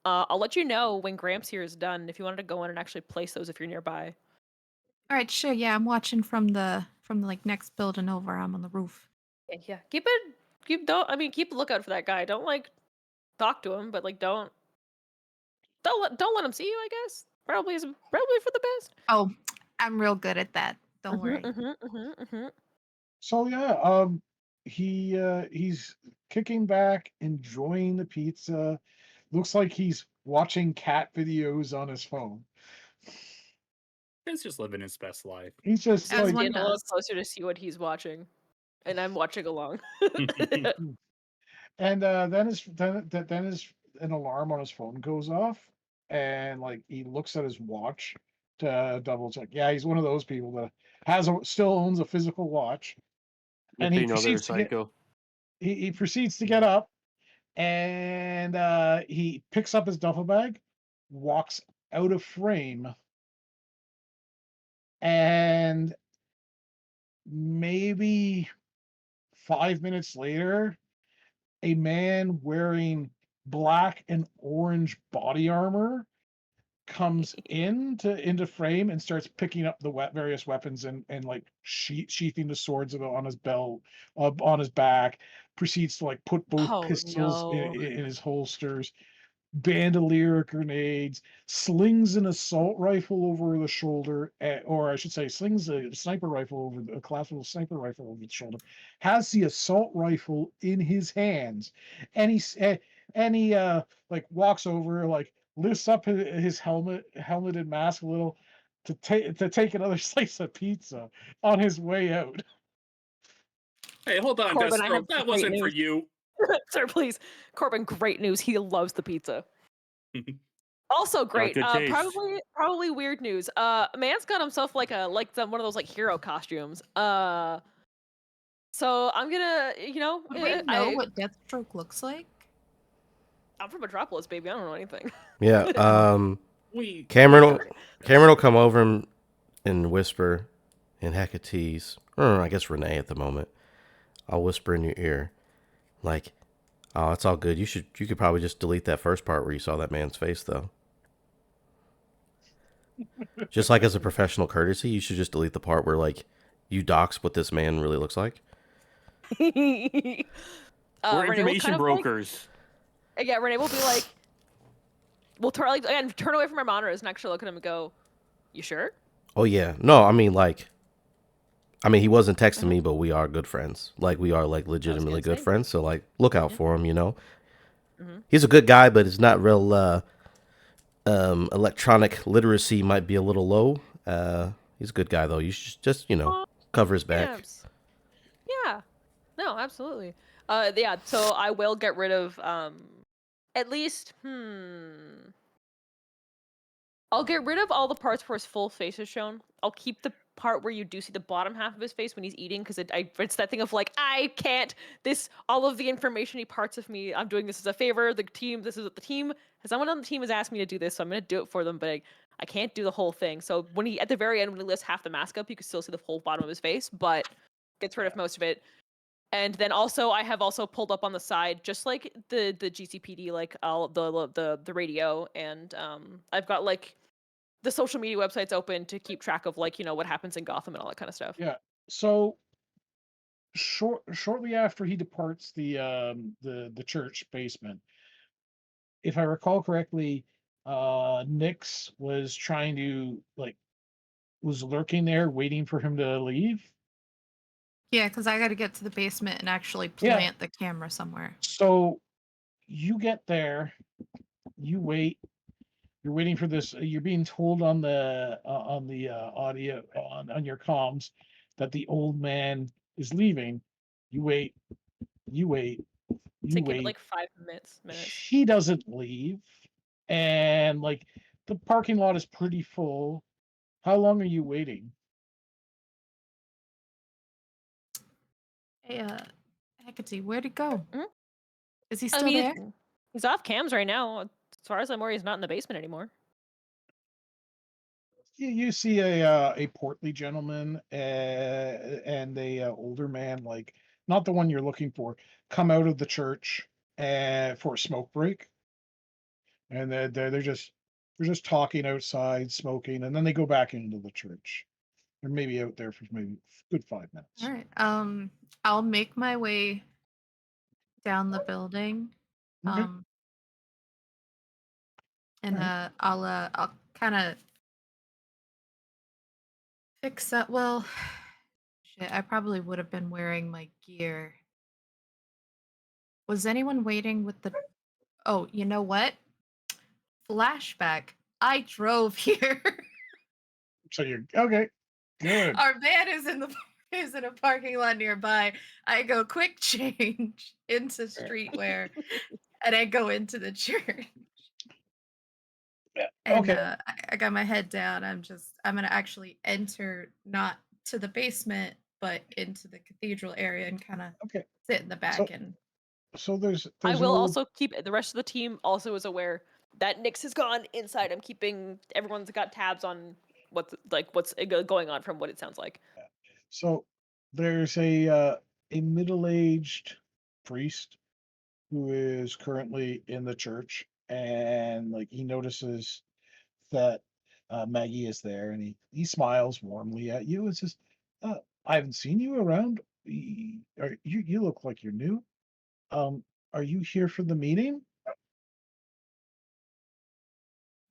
I'll let you know when Gramps here is done if you wanted to go in and actually place those if you're nearby. All right, sure. Yeah, I'm watching from the like next building over. I'm on the roof. Yeah. Keep a lookout for that guy. Don't like talk to him, but like don't let him see you, I guess. Probably for the best. Oh, I'm real good at that. Don't worry. So yeah, he's kicking back, enjoying the pizza. Looks like he's watching cat videos on his phone. he's just living his best life. He's just As like, one Getting a little does. closer to see what he's watching, and I'm watching along. and then an alarm on his phone goes off, and like he looks at his watch to double check. Yeah, he's one of those people that still owns a physical watch, and he They know they're proceeds to get psycho. he proceeds to get up, and he picks up his duffel bag, walks out of frame, and maybe 5 minutes later, a man wearing black and orange body armor comes into frame and starts picking up the various weapons and like sheathing the swords on his belt, on his back, proceeds to like put both Oh pistols no. in his holsters, bandolier grenades, slings an assault rifle over the shoulder, or I should say, slings a sniper rifle over a classical sniper rifle over the shoulder, has the assault rifle in his hands, and he like walks over, like lifts up his helmet and mask a little to take another slice of pizza on his way out. Hey, hold on, Corbin, I have Deathstroke. That great wasn't for news. you. Sir, please. Corbin, great news. He loves the pizza. Also great. good taste. Probably weird news. Man's got himself one of those like hero costumes. So I'm gonna, Would we know what Deathstroke looks like? I'm from Metropolis, baby. I don't know anything. Yeah. We Cameron will come over and whisper in Hecate's, or I guess Renee at the moment. I'll whisper in your ear, like, "Oh, it's all good. You could probably just delete that first part where you saw that man's face, though. Just like as a professional courtesy, you should just delete the part where like you dox what this man really looks like? We're Renee will information brokers. yeah, Renee will be like, we'll turn away from our monitors and actually look at him and go, "You sure?" Oh yeah, no, I mean he wasn't texting me, but we are good friends. Like we are like legitimately good friends. So like, look out for him. You know, he's a good guy, but it's not real. Electronic literacy might be a little low. He's a good guy though. You should just cover his back. Yeah. No, absolutely. Yeah. So I will get rid of at least I'll get rid of all the parts where his full face is shown. I'll keep the part where you do see the bottom half of his face when he's eating, because it's that thing of like, I can't, all of the information-y parts of me, I'm doing this as a favor, this is what the team, someone on the team has asked me to do this, so I'm going to do it for them, but I can't do the whole thing. So at the very end, when he lifts half the mask up, you can still see the whole bottom of his face, but gets rid of most of it. And then also, I have also pulled up on the side, just like the GCPD, like all the radio, and I've got like the social media websites open to keep track of like what happens in Gotham and all that kind of stuff. Yeah. So shortly after he departs the church basement, if I recall correctly, Nix was trying to was lurking there waiting for him to leave. Yeah, because I got to get to the basement and actually Yeah. plant the camera somewhere. So you get there, you wait. You're waiting for this. You're being told on the audio on your comms that the old man is leaving. You wait. You wait. You Give it wait. like 5 minutes. He doesn't leave, and like the parking lot is pretty full. How long are you waiting? Hey, Hecate, where'd he go? Mhm. Is he still there? He's off cams right now. As far as I'm aware, he's not in the basement anymore. You see a portly gentleman and a older man, like not the one you're looking for, come out of the church for a smoke break, and they're just talking outside, smoking, and then they go back into the church. They're maybe out there for maybe a good 5 minutes. All right. I'll make my way down the building. Okay. And Alright. I'll kind of fix up. Well, shit, I probably would have been wearing my gear. Was anyone waiting with the? Oh, you know what? Flashback. I drove here. So you're okay. Good. Our van is is in a parking lot nearby. I go quick change into streetwear, and I go into the church. Yeah, And okay. I got my head down. I'm gonna actually enter not to the basement, but into the cathedral area and kind of Okay. sit in the back and. So there's I an will old also keep the rest of the team also is aware that Nix has gone inside. I'm keeping everyone's got tabs on what's going on from what it sounds like. So there's a middle-aged priest who is currently in the church, and like he notices that Maggie is there, and he smiles warmly at you and says, "I haven't seen you around. You look like you're new. Um, are you here for the meeting?"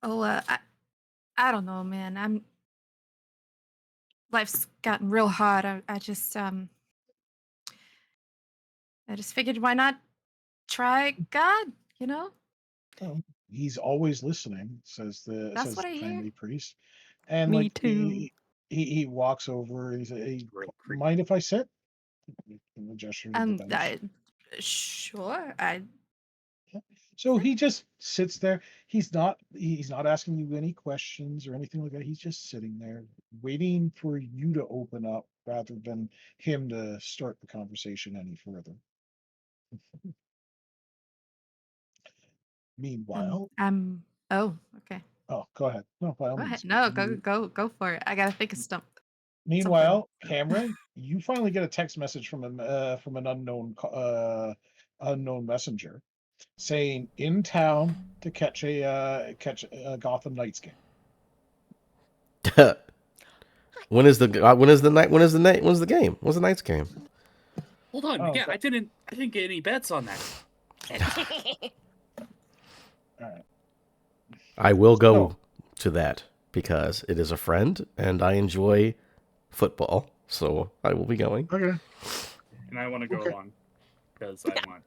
Oh, I don't know, man. Life's gotten real hard. I just figured why not try God, you know? Oh, he's always listening, That's says what I the hear. kindly priest, and Me like too. he walks over and he says, "Hey, mind if I sit?" And the gesture to the bench. Sure. I Yeah. So he just sits there. He's not asking you any questions or anything like that. He's just sitting there waiting for you to open up rather than him to start the conversation any further. Meanwhile, Oh, okay. oh, go ahead. No, by all Go ahead. means. No, go for it. I gotta think of something. Meanwhile, Cameron, you finally get a text message from an unknown messenger saying in town to catch a Gotham Knights game. When is the when is the night? When is the night? When's the game? When's the night's game? Hold on. Oh, Yeah, I didn't get any bets on that. all right. I will go So, to that because it is a friend and I enjoy football, so I will be going. okay, And I want to go Okay. along because I want.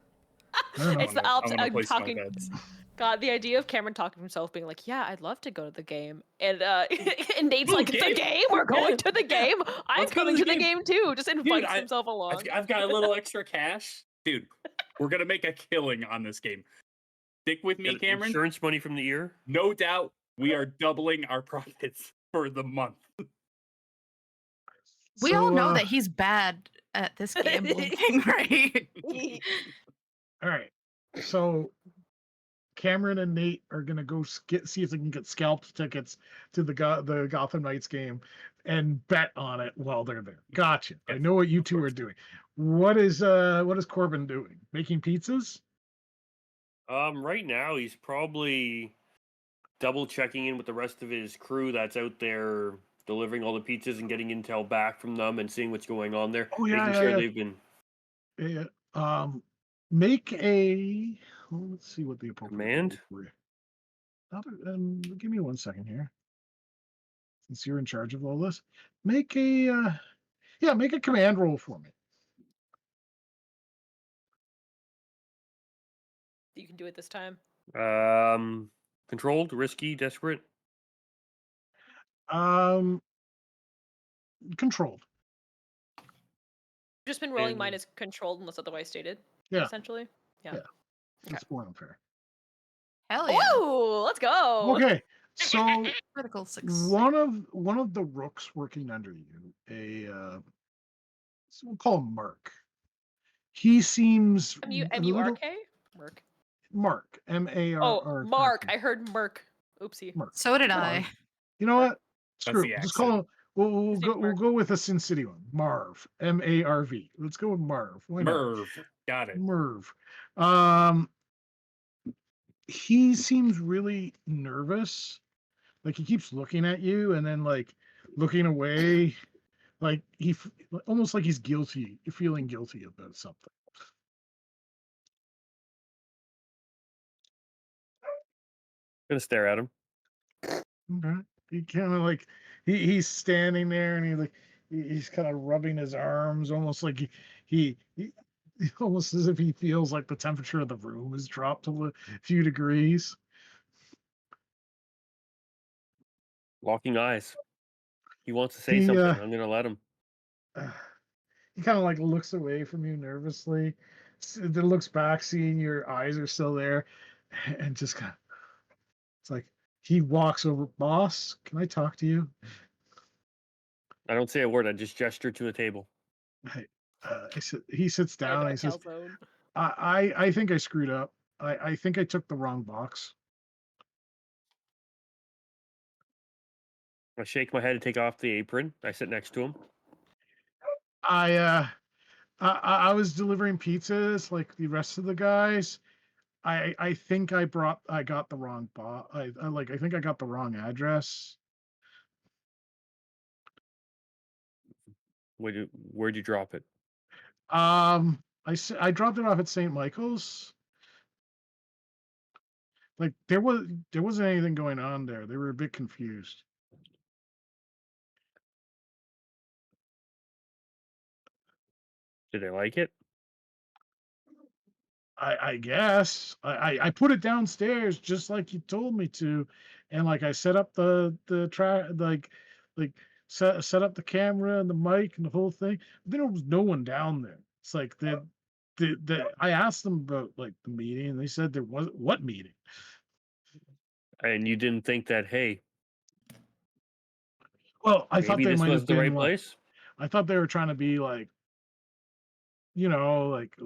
fair enough. It's the I want to I'm place my talking. bets. God, the idea of Cameron talking to himself, being like, "Yeah, I'd love to go to the game," and and Nate's Ooh, like, "The game? game? We're going Yeah. to the game. I'm Let's go to coming the to the game." game too." Just invites I- himself along. I've got a little extra cash, dude. We're gonna make a killing on this game. Stick with me, Get Cameron. insurance money from the ear. No doubt, we are doubling our profits for the month. We all So, know that he's bad at this gambling thing, right? all right. So Cameron and Nate are gonna go see if they can get scalped tickets to the Gotham Knights game, and bet on it while they're there. Gotcha. I Yes, know what you of two are course. doing. What is Corbin doing? Making pizzas? Right now he's probably double checking in with the rest of his crew that's out there delivering all the pizzas and getting intel back from them and seeing what's going on there, Oh yeah, making yeah, sure yeah. they've been Yeah. Make a. Well, let's see what the appropriate role command. for you. Give me 1 second here. Since you're in charge of all this, make a make a command roll for me. You can do it this time. Controlled, risky, desperate. Um, Controlled. Just been rolling And mine as controlled unless otherwise stated. Yeah, Essentially. Yeah. Yeah. That's more unfair. Hell yeah. Oh, let's go. Okay, so Critical success. one of the rooks working under you, so we'll call him Mark. He seems a little M-U-R-K? Merc. Mark, M-A-R-R. Oh, Mark. I heard Merc. Oopsie. Mark. So did Mark. I. You know what? That's Screw the it. Just call him. accent. We'll His go. name's We'll Mark. go with a Sin City one. Marv. M-A-R-V. Let's go with Marv. Why not? Merv. Got it. Merv. Um, he seems really nervous. Like he keeps looking at you and then like looking away. Like almost like he's guilty, feeling guilty about something. gonna stare at him. Okay. He kind of like he's standing there and he's kind of rubbing his arms, almost like he almost as if he feels like the temperature of the room has dropped a few degrees. Locking eyes. He wants to say He something. I'm gonna let him. he kind of like looks away from you nervously, then looks back, seeing your eyes are still there, and just kind of it's like he walks over. Boss, can I talk to you? I don't say a word. I just gesture to the table. He sits I know down and he says, calzone. I think I screwed up. I think I took the wrong box. I shake my head and take off the apron. I sit next to him. I was delivering pizzas like the rest of the guys. I think I got the wrong box. I think I got the wrong address. Where'd you drop it? I dropped it off at St. Michael's. Like there wasn't anything going on there. They were a bit confused. Did they like it? I guess I put it downstairs just like you told me to, and like I set up the track like set up the camera and the mic and the whole thing. But there was no one down there. It's like the I asked them about like the meeting, and they said there wasn't what meeting. And you didn't think that, hey, Well, I thought maybe they this might was have the been right like place? I thought they were trying to be like like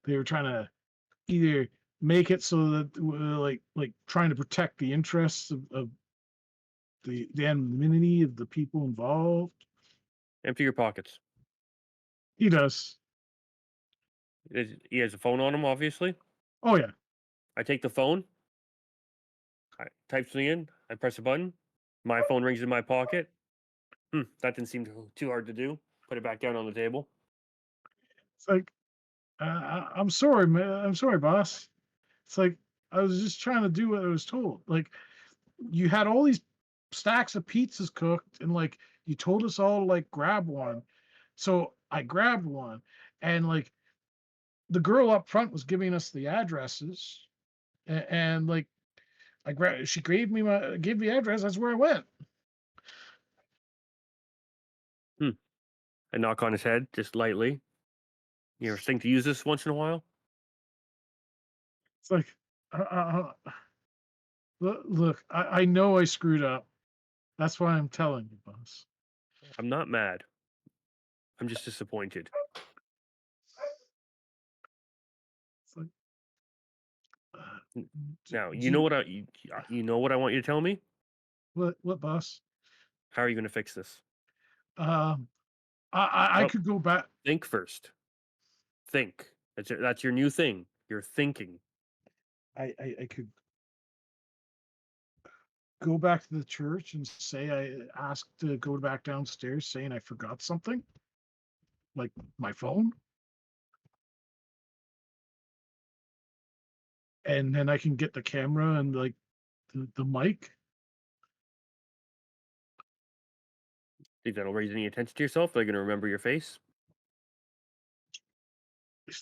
they were trying to either make it so that like trying to protect the interests of the anonymity of the people involved. Empty your pockets. He does. He has a phone on him, obviously. Oh yeah. I take the phone. I type something in. I press a button. My phone rings in my pocket. That didn't seem too hard to do. Put it back down on the table. It's like, I'm sorry, man. I'm sorry, boss. It's like I was just trying to do what I was told. Like you had all these stacks of pizzas cooked, and like you told us all to like grab one. So I grabbed one, and like the girl up front was giving us the addresses, and like I grabbed. She gave me the address. That's where I went. I knock on his head just lightly. You ever think to use this once in a while? It's like, look, I know I screwed up. That's why I'm telling you, boss. I'm not mad. I'm just disappointed. It's like, Now, do you know what you know what I want you to tell me? what, boss? How are you going to fix this? Um, I Oh, could go back. think first. Think. That's your new thing. You're thinking. I could go back to the church and say I asked to go back downstairs, saying I forgot something, like my phone, and then I can get the camera and like the mic. Think that'll raise any attention to yourself? They're going to remember your face?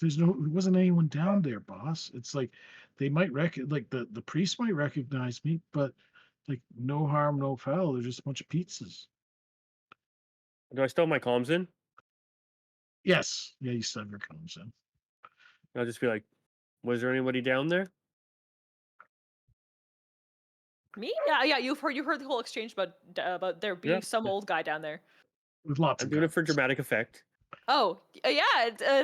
There wasn't anyone down there, boss. It's like they might like the priest might recognize me, but like no harm, no foul. There's just a bunch of pizzas. Do I still have my comms in? Yes, yeah, you said your comes in. I'll just be like, was there anybody down there? Me? Yeah. You heard the whole exchange about there being Yeah. some old guy down there. With lots I'm of doing it for guns. dramatic effect. Oh, yeah. Yeah,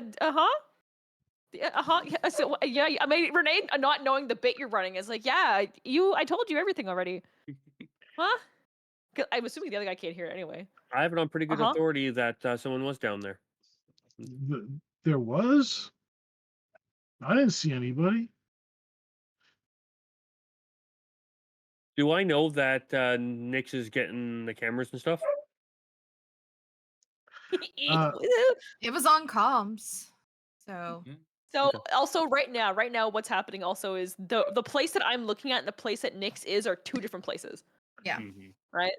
Yeah, so yeah, I mean, Renee, not knowing the bit you're running, is like, yeah, I told you everything already. Huh? 'Cause I'm assuming the other guy can't hear it anyway. I have it on pretty good Uh-huh. authority that someone was down there. There was. I didn't see anybody. Do I know that Nix is getting the cameras and stuff? Uh, It was on comms. So So Okay. also right now, what's happening also is the place that I'm looking at and the place that Nyx is are two different places, yeah, right?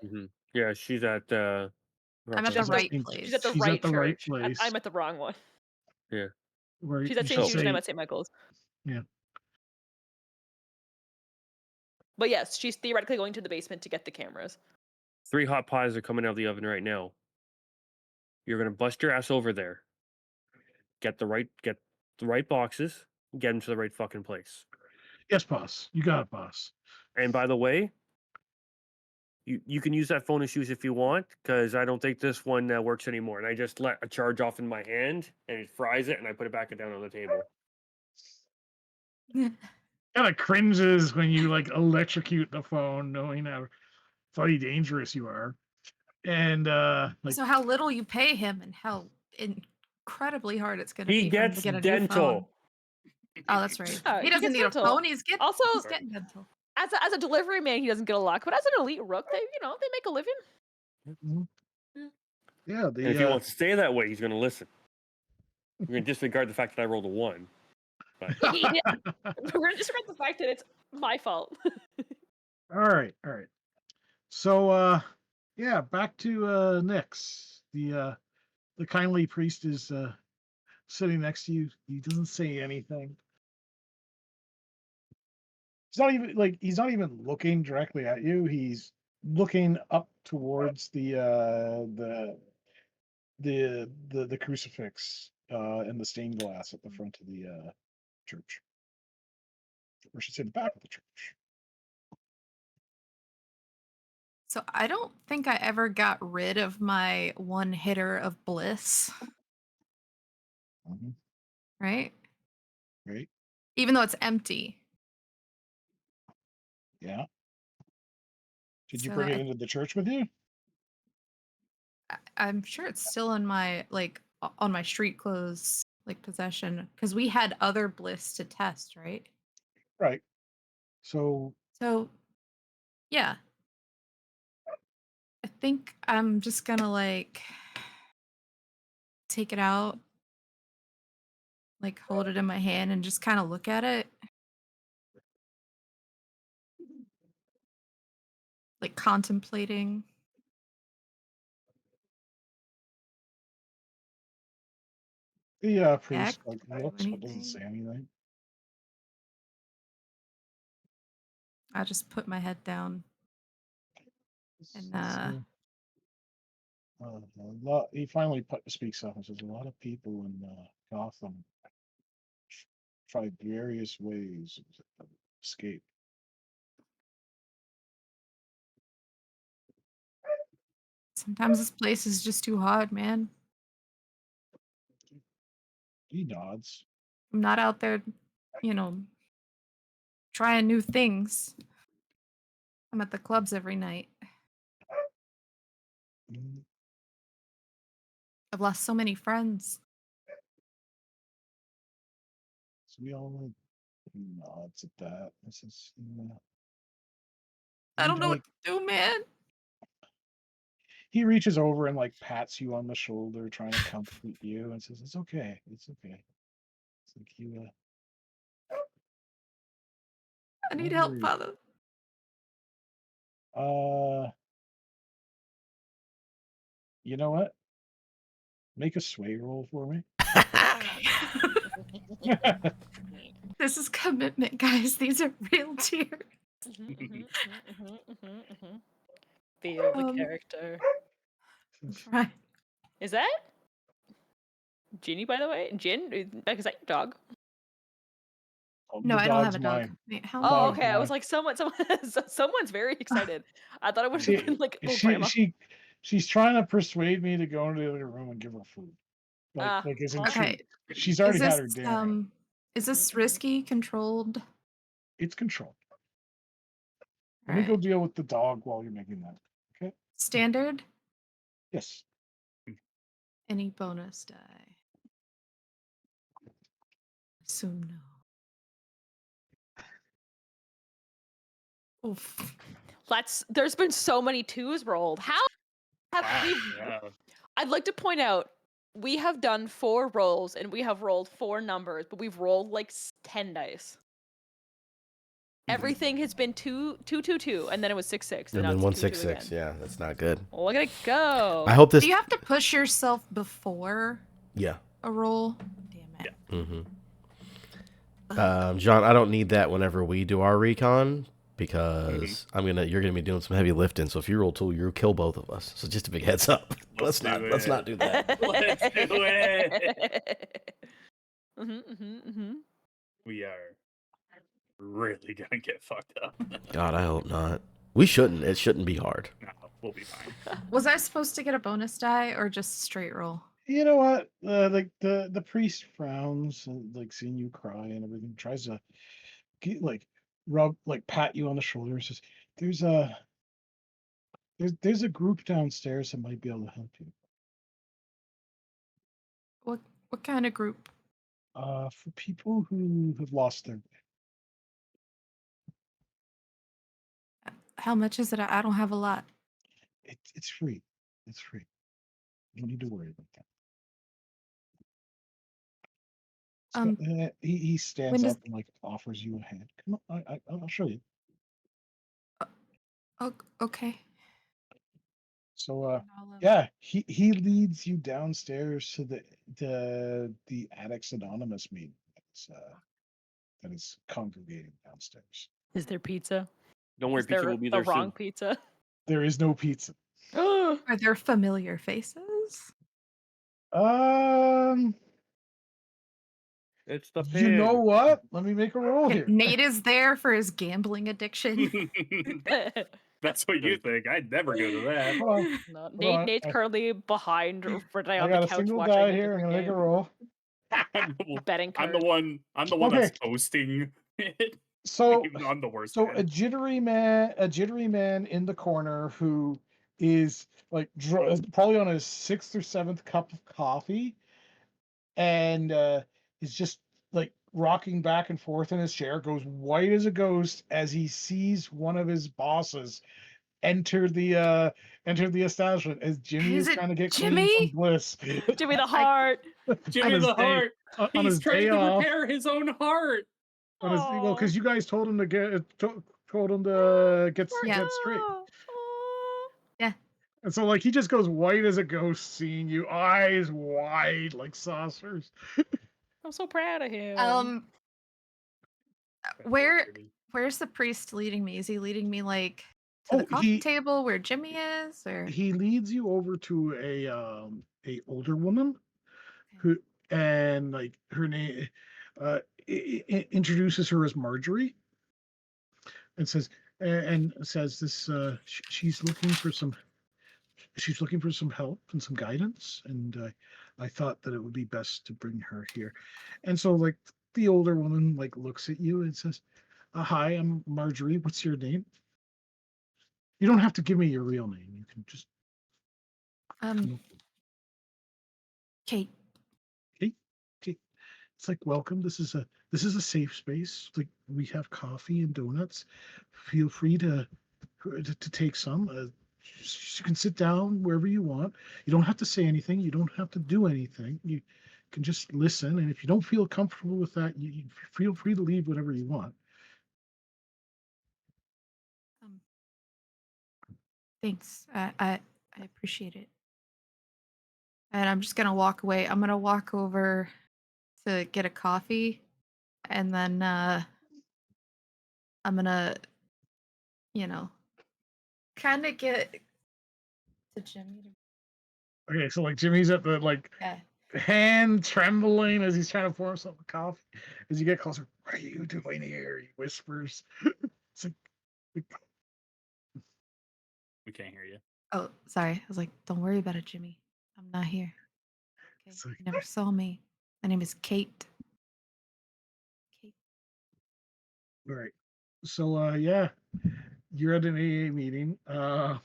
Yeah, she's at. I'm at She's the at right St. She's at the place. She's at right the right church. place. I'm at the wrong one. Yeah. Where She's you at St. should Jude's and I'm say, at St. Michael's. yeah. But yes, she's theoretically going to the basement to get the cameras. 3 hot pies are coming out of the oven right now. You're gonna bust your ass over there. Get the right boxes. Get them to the right fucking place. Yes, boss. You got it, boss. And by the way, you can use that phone as shoes if you want, because I don't think this one works anymore. And I just let a charge off in my hand, and it fries it, and I put it back down on the table. Kind of cringes when you like electrocute the phone, knowing how bloody dangerous you are. And like, So how little you pay him and how incredibly hard it's going to He be for him to gets get a new phone. dental. Oh, that's right. Yeah, He he doesn't gets need a dental. phone. Also, he's getting dental. as a delivery man, he doesn't get a lot. But as an elite rook, they make a living. yeah, And if he wants to stay that way, he's gonna listen. We're gonna disregard the fact that I rolled a 1. We're gonna disregard the fact that it's my fault. all right. So yeah, back to Nyx. The kindly priest is sitting next to you. He doesn't say anything. He's not even looking directly at you. He's looking up towards the crucifix and the stained glass at the front of the church, or I should say the back of the church. So I don't think I ever got rid of my one hitter of bliss, Mhm. right? Right? Even though it's empty. Yeah. Did you So bring it into the church with you? I'm sure it's still on my on my street clothes possession because we had other bliss to test, right? Right. So So yeah, think I'm just gonna like take it out, like hold it in my hand and just kind of look at it, like contemplating. The priest Act like or do looks but doesn't say anything. anything. I just put my head down and He finally speaks up and says, "A lot of people in Gotham tried various ways of escape. sometimes this place is just too hard, man. He nods. I'm not out there, trying new things. I'm at the clubs every night. Mm, I've lost so many friends. So we all nods at that. This is, I and don't know like what to do, man. he reaches over and like pats you on the shoulder, trying to comfort you, and says, "It's okay. It's okay." It's like you, I need don't help, worry. Father. Uh, you know what? Make a sway roll for me. This is commitment, guys. These are real tears. Feel the Um, character. I'm trying. Is that Ginny, by the way? Jin? Like, is that your dog? Oh, No, the I don't have dog's a dog. mine. Wait, how Oh, many? Dog's okay. I was mine. like, someone's very excited. I thought it would have She, been like little she, grandma. she, she's trying to persuade me to go into the other room and give her food, like as in Okay, treat. She's is already had this her dinner. is this risky? Controlled? It's controlled. All Let me go right. deal with the dog while you're making that. Okay. Standard? Yes. Any bonus die? Assume no. Oof. There's been so many twos rolled. How have we? Yeah. I'd like to point out we have done 4 rolls and we have rolled 4 numbers, but we've rolled like 10 dice. Everything has been 2 and then it was 6 and And now then it's 2 166. again. Yeah, that's not good. Look at it go. I hope this. Do you have to push yourself before Yeah. a roll? Damn it. Mm-hmm. John, I don't need that whenever we do our recon because you're gonna be doing some heavy lifting. So if you roll 2, you kill both of us. So just a big heads up. Let's not do that. Let's do it. Mm-hmm. We are really gonna get fucked up. God, I hope not. We shouldn't. It shouldn't be hard. No, we'll be fine. Was I supposed to get a bonus die or just straight roll? You know what? Like the priest frowns, like seeing you cry and everything. Tries to like pat you on the shoulder. And says, "There's a there's a group downstairs that might be able to help you. What kind of group? For people who have lost their way. How much is it? I don't have a lot. It's free. It's free. You don't need to worry about that." So, he stands When does up and like offers you a hand. Come on, I'll show you. oh, okay. So And I'll, yeah, he leads you downstairs to the Addicts Anonymous meeting that is congregating downstairs. Is there pizza? Don't worry, Is pizza there will be the there wrong soon. pizza? There is no pizza. Are there familiar faces? Um, It's the you know pig. what? Let me make a roll Okay, here. Nate is there for his gambling addiction. That's what you think. I'd never go to that. Hold on, No, hold on. Nate's currently behind Renee I on the got a couch single watching die a here. I'm different gonna make a game. roll. Betting I'm card. the one Okay. that's hosting it. So I'm the worst. So man. a jittery man in the corner who is like probably on his 6th or 7th cup of coffee, and is just like rocking back and forth in his chair, goes white as a ghost as he sees one of his bosses enter the establishment as Jimmy Is is it trying to get clean Jimmy? from bliss. Jimmy the I- heart. Jimmy his the day- Heart. on He's his day trying to off. repair his own heart. Well, because Aw. you guys told him to told him to get Yeah. get straight. Aw. Yeah. And so like he just goes white as a ghost seeing you, eyes wide like saucers. I'm so proud of him. Where's the priest leading me? Is he leading me like to the Oh, coffee table where Jimmy is, or he leads you over to a older woman who, and like her name introduces her as Marjorie and says this she's looking for some help and some guidance, and I thought that it would be best to bring her here. And so like the older woman like looks at you and says, hi, I'm Marjorie, what's your name? You don't have to give me your real name, you can just Kate. Kate. It's like, welcome, this is a safe space, like we have coffee and donuts, feel free to take some. You can sit down wherever you want. You don't have to say anything. You don't have to do anything. You can just listen. And if you don't feel comfortable with that, you feel free to leave whatever you want. Thanks. I appreciate it. And I'm just gonna walk away. I'm gonna walk over to get a coffee, and then I'm gonna, kind of get to Jimmy. Okay, so like Jimmy's at the like hand trembling as he's trying to pour himself a coffee. As you get closer, what are you doing here? He whispers. It's like, We can't hear you. Oh, sorry. I was like, don't worry about it, Jimmy. I'm not here. Okay. Sorry. You never saw me. My name is Kate. Kate. all right. So yeah, you're at an AA meeting. I'll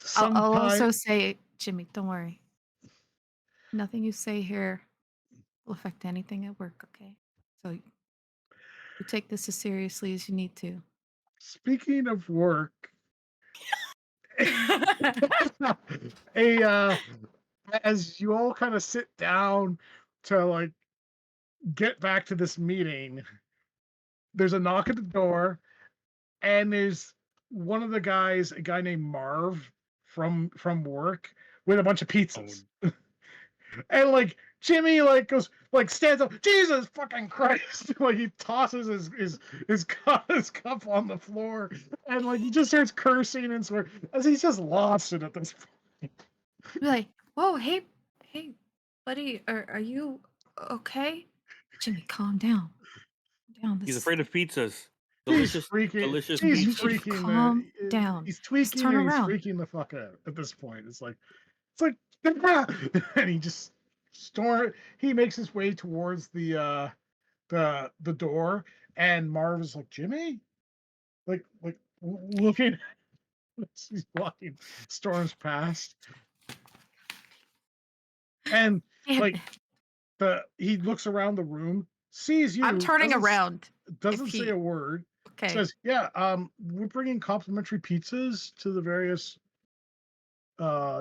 Sometime also say, Jimmy, don't worry. Nothing you say here will affect anything at work, okay? So you take this as seriously as you need to. speaking of work, as you all kind of sit down to like get back to this meeting, there's a knock at the door, and there's one of the guys, a guy named Marv from work, with a bunch of pizzas. And like Jimmy like goes like stands up, Jesus fucking Christ! Like he tosses his cup on the floor, and like he just starts cursing and swearing as he's just lost it at this point. Be like, whoa, hey, buddy, are you okay? Jimmy, calm down. Calm down. He's afraid of pizzas. He's Delicious, freaking. delicious He's pizzas. freaking. Calm down. He's Just tweaking turn and he's around. freaking the fuck out at this point. It's like, and he just He makes his way towards the door, and Marv is like, Jimmy, like looking. He's walking, storms past, and like he looks around the room, sees you. I'm turning around. Doesn't say a word. Okay. Says, yeah, we're bringing complimentary pizzas to the various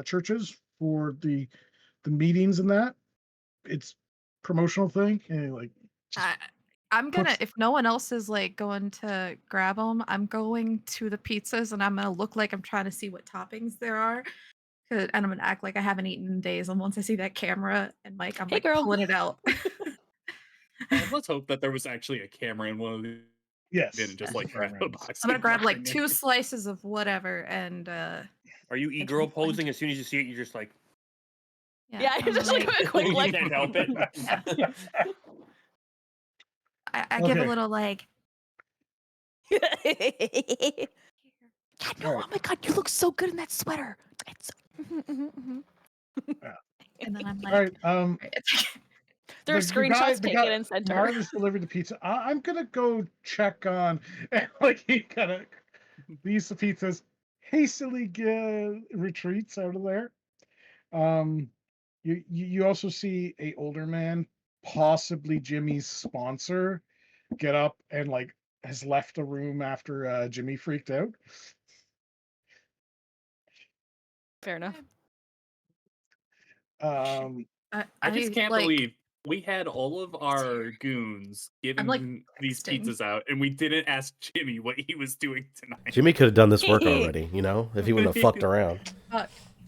churches for the meetings and that. It's promotional thing, and like I'm gonna, if no one else is like going to grab them, I'm going to the pizzas and I'm gonna look like I'm trying to see what toppings there are. And I'm gonna act like I haven't eaten in days. And once I see that camera and mic, I'm Hey, like girl. pulling it out. Let's hope that there was actually a camera in one of these. yes, Didn't just like grab a box. I'm gonna and grab like bring 2 it. slices of whatever and Are you It's e-girl fine. posing? As soon as you see it, you're just like, Yeah, I'm just like a quick you like. can't help it. I give a Okay. little like Yeah, no, Alright. oh my god, you look so good in that sweater. It's and then I'm like all right. there are screenshots taken and sent to her. Marv has delivered the pizza. I'm gonna go check on, and like he kind of leaves the pizzas, hastily retreats out of there. You also see a older man, possibly Jimmy's sponsor, get up and like has left the room after Jimmy freaked out. Fair enough. Um, I just can't like, believe we had all of our goons I'm like giving these texting. pizzas out, and we didn't ask Jimmy what he was doing tonight. Jimmy could have done this work already, you know, if he wouldn't have fucked around.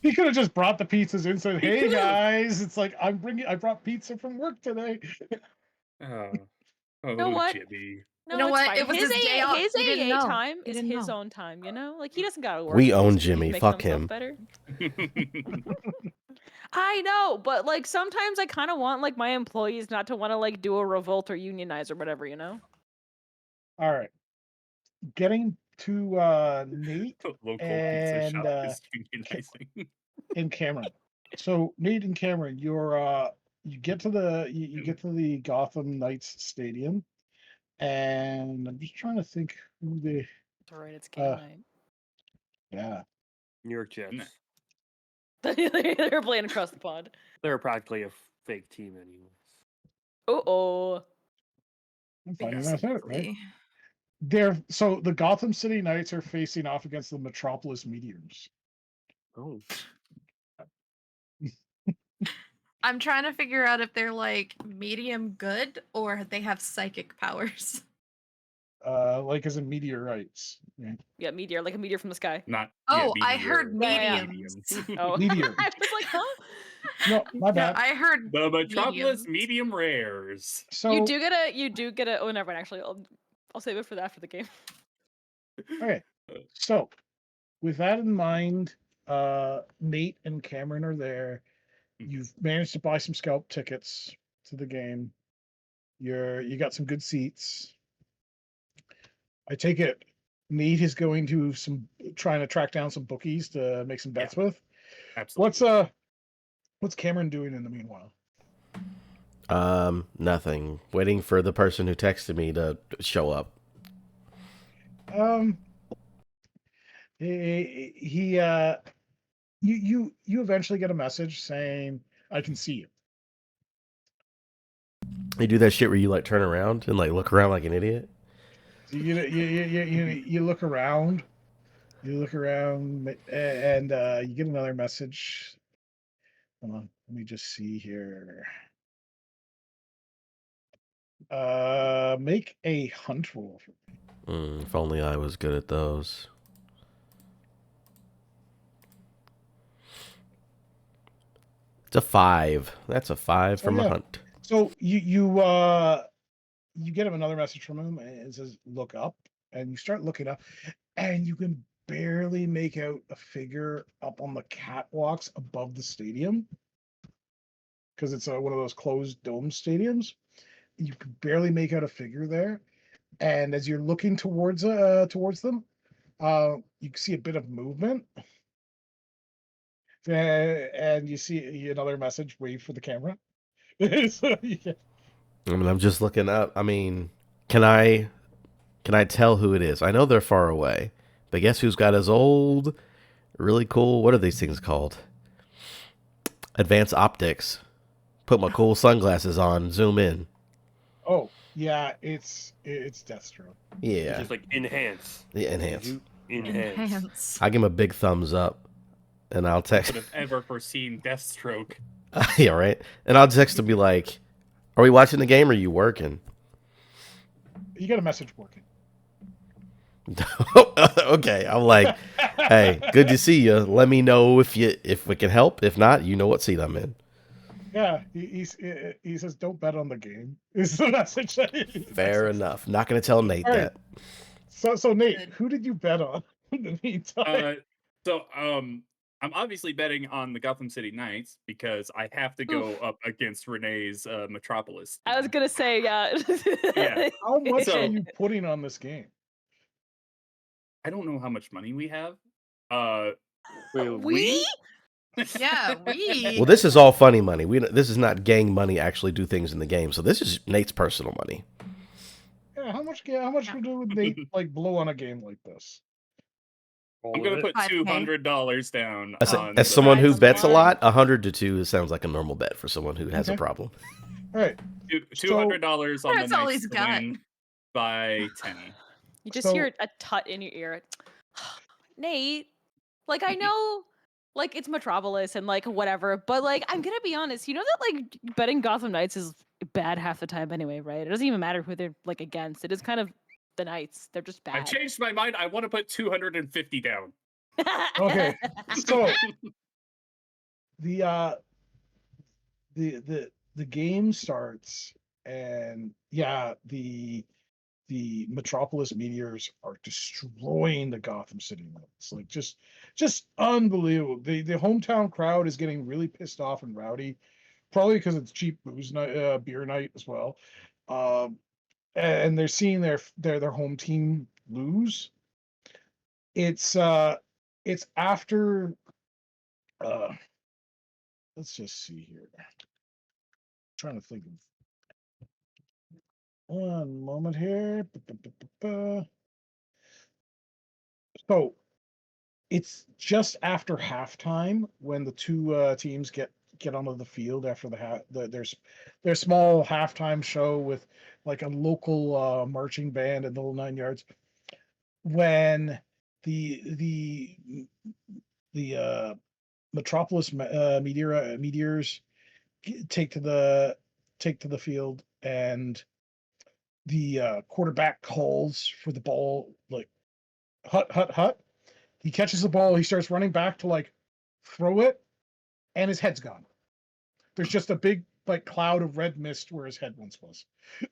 he could have just brought the pizzas in and said, He "Hey could've. guys, it's like I brought pizza from work today." Oh, You know what? Jimmy. No, You know it's what? fine. It was his day AA, off. his He didn't AA know. time He is didn't his know. own time, you know? Like, he doesn't gotta work. We He's own just Jimmy. making Fuck himself him. better. I know, but like sometimes I kind of want like my employees not to want to like do a revolt or unionize or whatever, you know? All right, getting to Nate The local pizza and shop is unionizing. and Cameron. So Nate and Cameron, you get to the Gotham Knights Stadium, and I'm just trying to think who they. It's alright, it's game night. Yeah, New York Jets. No. They're playing across the pond. They're practically a fake team, anyways. Oh. I'm finding that out, right? Basically. So the Gotham City Knights are facing off against the Metropolis Meteors. Oh, I'm trying to figure out if they're like medium good or they have psychic powers. Like as in meteorites. Yeah. Yeah, meteor, like a meteor from the sky. Not. Oh, yeah, I heard Yeah. mediums. Oh, Meteor. I was like, huh? No, my Yeah, bad. I heard The Metropolis mediums. medium rares. So You do get a. Oh, never mind. Actually, I'll save it for after the game. okay. So with that in mind, Nate and Cameron are there. You've managed to buy some scalp tickets to the game. You got some good seats. I take it Nate is going to trying to track down some bookies to make some bets with. Absolutely. What's Cameron doing in the meanwhile? Nothing. Waiting for the person who texted me to show up. You eventually get a message saying, "I can see you." You do that shit where you like turn around and like look around like an idiot. So you look around, and you get another message. Hold on, let me just see here. Make a hunt roll. If only I was good at those. It's a 5. That's a 5 from a hunt. So you get him another message from him, and it says, "Look up," and you start looking up, and you can barely make out a figure up on the catwalks above the stadium because it's one of those closed dome stadiums. You can barely make out a figure there, and as you're looking towards them, you can see a bit of movement, and you see another message. Wait for the camera. So, yeah. I mean, I'm just looking up. I mean, can I tell who it is? I know they're far away, but guess who's got his old, really cool? What are these things called? Advanced optics. Put my cool sunglasses on. Zoom in. Oh yeah, it's Deathstroke. Yeah, it's just like enhance. Yeah, enhance. Enhance. I give him a big thumbs up, and I'll text. Could have ever foreseen Deathstroke. Yeah, right. And I'll text to be like, "Are we watching the game or are you working?" You got a message working. Okay, I'm like, "Hey, good to see you. Let me know if we can help. If not, you know what seat I'm in." Yeah, he says, "Don't bet on the game." Is the message. Fair enough. Not gonna tell Nate All that. right. So Nate, who did you bet on in the meantime? I'm obviously betting on the Gotham City Knights because I have to go up against Renee's Metropolis. I was gonna say, yeah. Yeah. How much So- are you putting on this game? I don't know how much money we have. We? Yeah, we. Well, this is all funny money. This is not gang money. Actually, do things in the game. So this is Nate's personal money. Yeah, how much would Nate like blow on a game like this? I'm gonna put 5K. $200 down. As someone who prize bets a line. lot, 100 to 2 sounds like a normal bet for someone who has a Okay. problem. All right. $200 on the That's all Knights he's to got. win by 10. You just So- hear a tut in your ear. Nate, like I know like it's Metropolis and like whatever. But like I'm gonna be honest, you know that like betting Gotham Knights is bad half the time anyway, right? It doesn't even matter who they're like against. It is kind of the Knights. They're just I've bad. changed my mind. I want to put 250 down. Okay, so the the game starts, and yeah, the Metropolis meteors are destroying the Gotham City limits. Like just unbelievable. The hometown crowd is getting really pissed off and rowdy, probably because it's cheap booze night, beer night as well. Um, and they're seeing their home team lose. It's it's after let's just see here. Trying to think of one moment here. So it's just after halftime when the two teams get onto the field after there's their small halftime show with like a local marching band and the whole 9 yards. When the the Metropolis meteors take to the field, and the quarterback calls for the ball, like hut hut hut. He catches the ball. He starts running back to like throw it, and his head's gone. There's just a big like cloud of red mist where his head once was.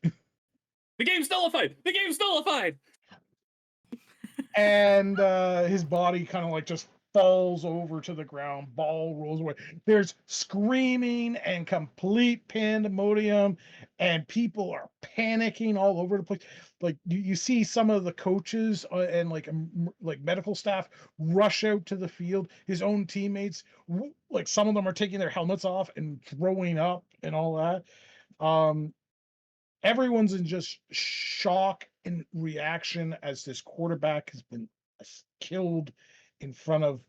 The game's nullified. The game's nullified. And his body kind of like just falls over to the ground. Ball rolls away. There's screaming and complete pandemonium, and people are panicking all over the place. Like you see some of the coaches and like medical staff rush out to the field. His own teammates, like some of them are taking their helmets off and throwing up and all that. Um, Everyone's in just shock and reaction as this quarterback has been killed in front of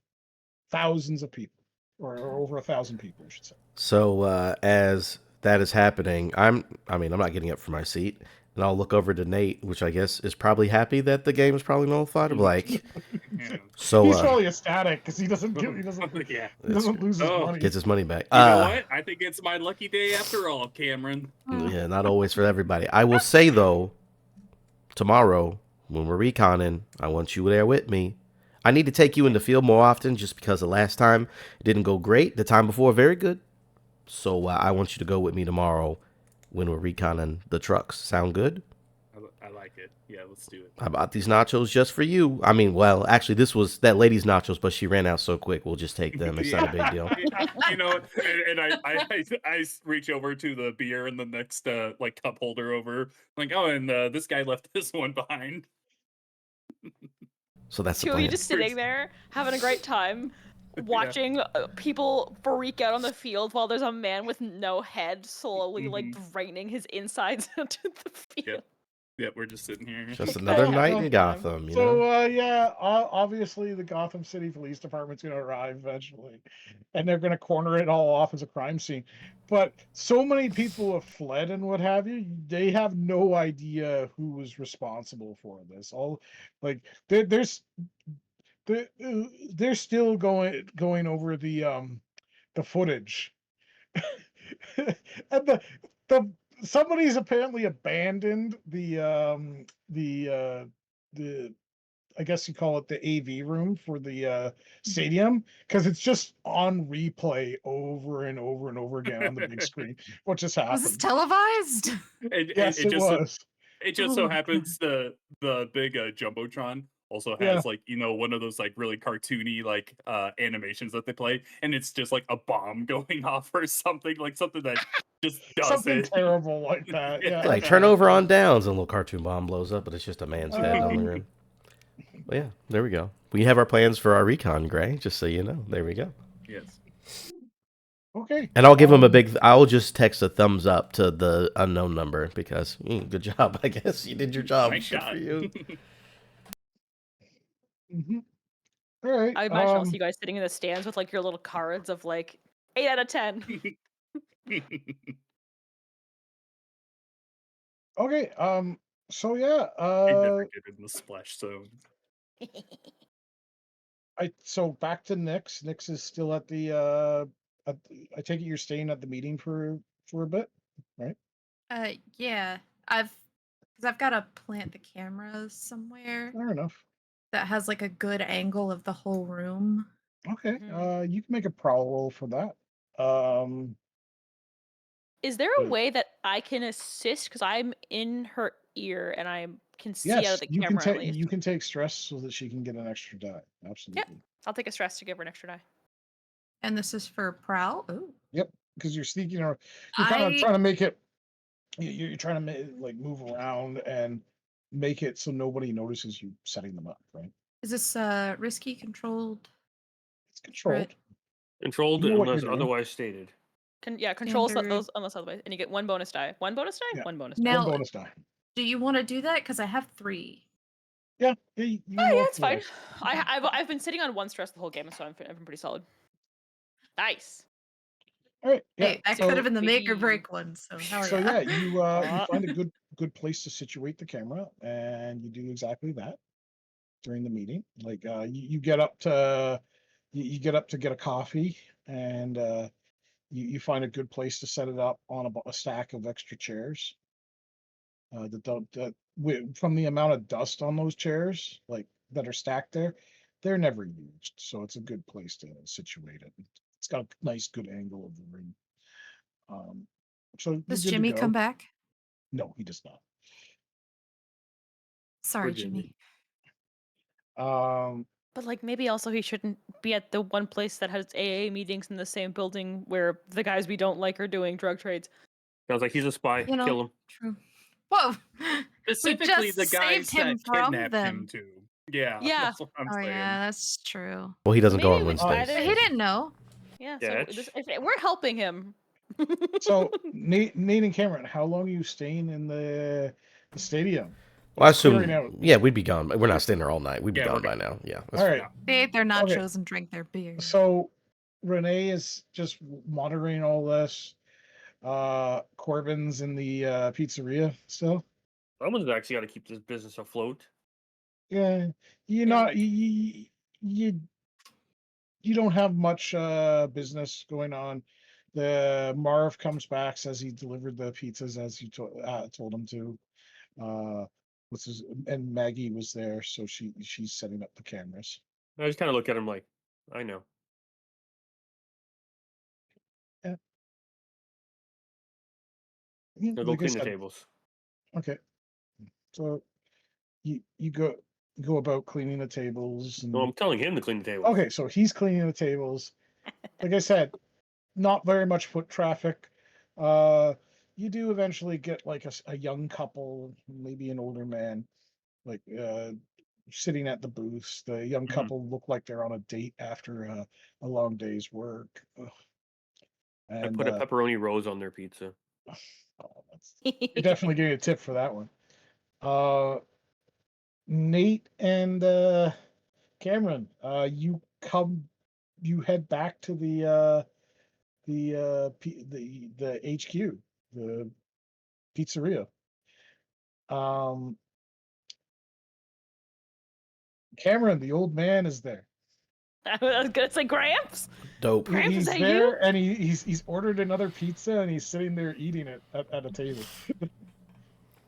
thousands of people, or over 1,000 people, I should say. So as that is happening, I'm not getting up from my seat, and I'll look over to Nate, which I guess is probably happy that the game is probably nullified. I'm like, Yeah. so He's probably ecstatic because he doesn't Yeah. lose his money. gets his money back. You know what? I think it's my lucky day after all, Cameron. Yeah, not always for everybody. I will say though, tomorrow when we're reconning, I want you there with me. I need to take you in the field more often, just because the last time it didn't go great. The time before, very good. So I want you to go with me tomorrow when we're reconning the trucks. Sound good? I like it. Yeah, let's do it. I bought these nachos just for you. I mean, well, actually, this was that lady's nachos, but she ran out so quick. We'll just take them. It's not a big deal. You know, and I reach over to the beer and the next like cup holder over, like, oh, and this guy left this one behind. So that's the Two of you plan. just sitting there having a great time, watching people freak out on the field while there's a man with no head slowly like draining his insides into the field. Yeah, we're just sitting here. Just another night in Gotham, you know? So yeah, obviously the Gotham City Police Department's going to arrive eventually, and they're going to corner it all off as a crime scene. But so many people have fled and what have you, they have no idea who was responsible for this. All like they're still going over the footage. And the somebody's apparently abandoned the I guess you call it the AV room for the stadium, because it's just on replay over and over and over again on the big screen. What just Was this happened? televised? Yes, it was. It just Oh so my happens the big jumbotron also Yeah. has like, you know, one of those like really cartoony like animations that they play, and it's just like a bomb going off or something, like something that just does Something it. terrible like that. Yeah. Like turnover on downs, and a little cartoon bomb blows up, but it's just a man's head on the rim. But yeah, there we go. We have our plans for our recon, Gray, just so you know. There we go. Yes. Okay. And I'll give him a big, I'll just text a thumbs up to the unknown number because good job, I guess. You did your job. Nice Good shot. for you. All right. I imagine also you guys sitting in the stands with like your little cards of like 8 out of 10. Okay. So yeah. I never get in the splash zone. So back to Nick's. Nick's is still at the I take it you're staying at the meeting for a bit, right? Yeah. I've got to plant the cameras somewhere Fair enough. that has like a good angle of the whole room. Okay. Mhm. You can make a prowl roll for that. Um Is there a uh, way that I can assist? Because I'm in her ear and I can see out of yes, the camera at least. you can take stress so that she can get an extra die. Yep. Absolutely. I'll take a stress to give her an extra die. And this is for prowl. Ooh. Yep, because you're sneaking or you're kind of I trying to make it you're trying to like move around and make it so nobody notices you setting them up, right? Is this risky controlled It's threat controlled. Controlled You know what you're unless doing. otherwise stated. Control standard? those unless otherwise, and you get one bonus die. One bonus die. Yeah. One bonus die. One Now, bonus die. do you want to do that? Because I have 3. Yeah, you can Oh roll yeah, for it's the fine. rest. I've been sitting on one stress the whole game, so I've been pretty solid. Nice. All right. Yeah. Hey, that could have been the make or Baby. break one. So hell So yeah. you find a good place to situate the camera, and you do exactly that during the meeting. Like you get up to you get up to get a coffee, and you find a good place to set it up on a stack of extra chairs. That don't from the amount of dust on those chairs, like that are stacked there, they're never used. So it's a good place to situate it. It's got a nice good angle of the room. Um, so you're Does good to Jimmy come go. back? No, he does not. Sorry, Jimmy. Jimmy. But like maybe also he shouldn't be at the one place that has AA meetings in the same building where the guys we don't like are doing drug trades. Sounds like he's a spy. You know, Kill him. true. Whoa. We Specifically, just the guys saved him that from kidnapped him them. too. Yeah, Yeah. that's what I'm Oh saying. yeah, that's true. Well, he doesn't go Maybe on we Wednesdays. either- He didn't know. Yeah. Yeah, So if we're helping him. So Nate and Cameron, how long are you staying in the stadium? Well, I It's clearing assume, out. yeah, we'd be gone. We're not staying there all night. We'd be Yeah, we're gone by gone. now. Yeah. All right. They ate their nachos Okay. and drank their beer. So Renee is just monitoring all this. Corbin's in the pizzeria still. someone's actually got to keep this business afloat. Yeah, you're Yeah. not you you don't have much business going on. The Marv comes back, says he delivered the pizzas as he told him to. What's his and Maggie was there, so she's setting up the cameras. I just kind of look at him like, I know. Yeah, I'll go like I clean the said. tables. Okay, so you go about cleaning the tables and No, I'm telling him to clean the tables. okay, so he's cleaning the tables. Like I said, not very much foot traffic. You do eventually get like a young couple, maybe an older man, like sitting at the booths. The young Mhm. couple look like they're on a date after a long day's work. Ugh. I And put a pepperoni rose on their pizza. oh, you're definitely getting a tip for that one. Nate and Cameron, you head back to the HQ, the pizzeria. Cameron, the old man, is there. I was gonna say Gramps. Dope. Gramps, is He's that there, you? and he's ordered another pizza, and he's sitting there eating it at a table.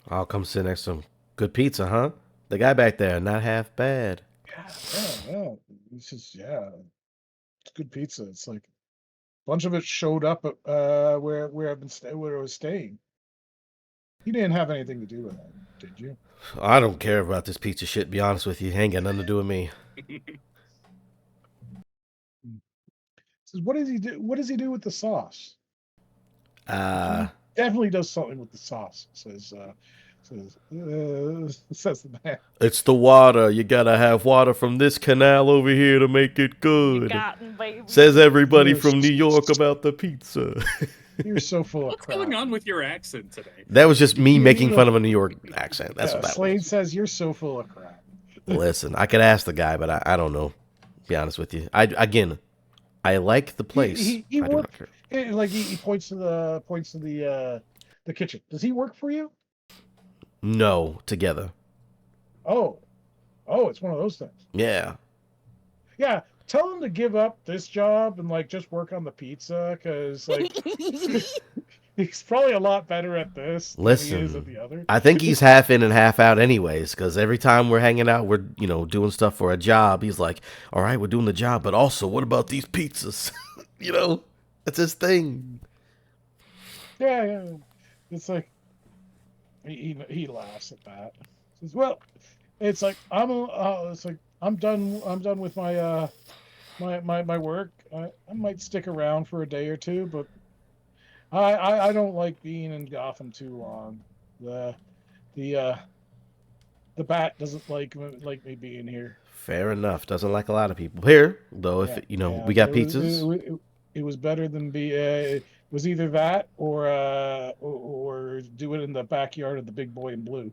I'll come sit next to him. Good pizza, huh? The guy back there, not half bad. Yeah. It's just it's good pizza. It's like a bunch of it showed up at where where I was staying. You didn't have anything to do with that, did you? I don't care about this pizza shit, be honest with you. Ain't got nothing to do with me. Says, what does he do? What does he do with the sauce? Uh, Definitely does something with the sauce. Says says the man. it's the water. You gotta have water from this canal over here to make it You good. got him, baby. Says everybody You're from New York about the pizza. You're so full of What's crap. going on with your accent today? That was just me You- making you- fun of a New York accent. That's Yeah, what that Slade was. says you're so full of crap. Listen, I could ask the guy, but I don't know. Be honest with you. I like the place. He I do not worked care. like he points to the kitchen. Does he work for you? No, together. Oh, it's one of those things. Yeah. Yeah, tell him to give up this job and like just work on the pizza, because like he's probably a lot better at this than he is at Listen, the other. I think he's half in and half out anyways, because every time we're hanging out, we're, doing stuff for a job. He's like, all right, we're doing the job, but also, what about these pizzas? That's his thing. Yeah, yeah. It's like he laughs at that. Says, "Well, it's like it's like I'm done with my work. I might stick around for a day or two, but I don't like being in Gotham too long. The the uh the bat doesn't like me being here. Fair enough. Doesn't like a lot of people here, though. If Yeah, yeah. we got pizzas. It was better than it was either that or do it in the backyard of the big boy in blue.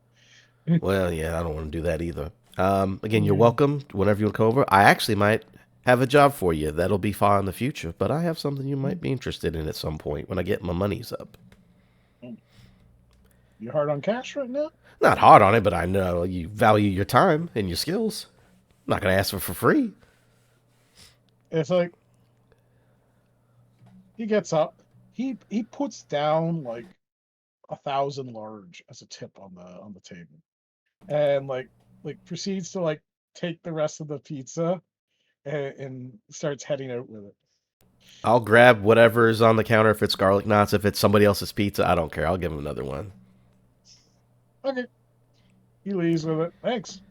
Well, yeah, I don't want to do that either. Again, you're Yeah. welcome whenever you come over. I actually might have a job for you that'll be far in the future, but I have something you might be interested in at some point when I get my money's up. You hard on cash right now? Not hard on it, but I know you value your time and your skills. I'm not gonna ask for free. It's like he gets up, he puts down like 1,000 large as a tip on the table, and like proceeds to like take the rest of the pizza and starts heading out with it. I'll grab whatever is on the counter. If it's garlic knots, if it's somebody else's pizza, I don't care. I'll give him another one. Okay, he leaves with it. Thanks.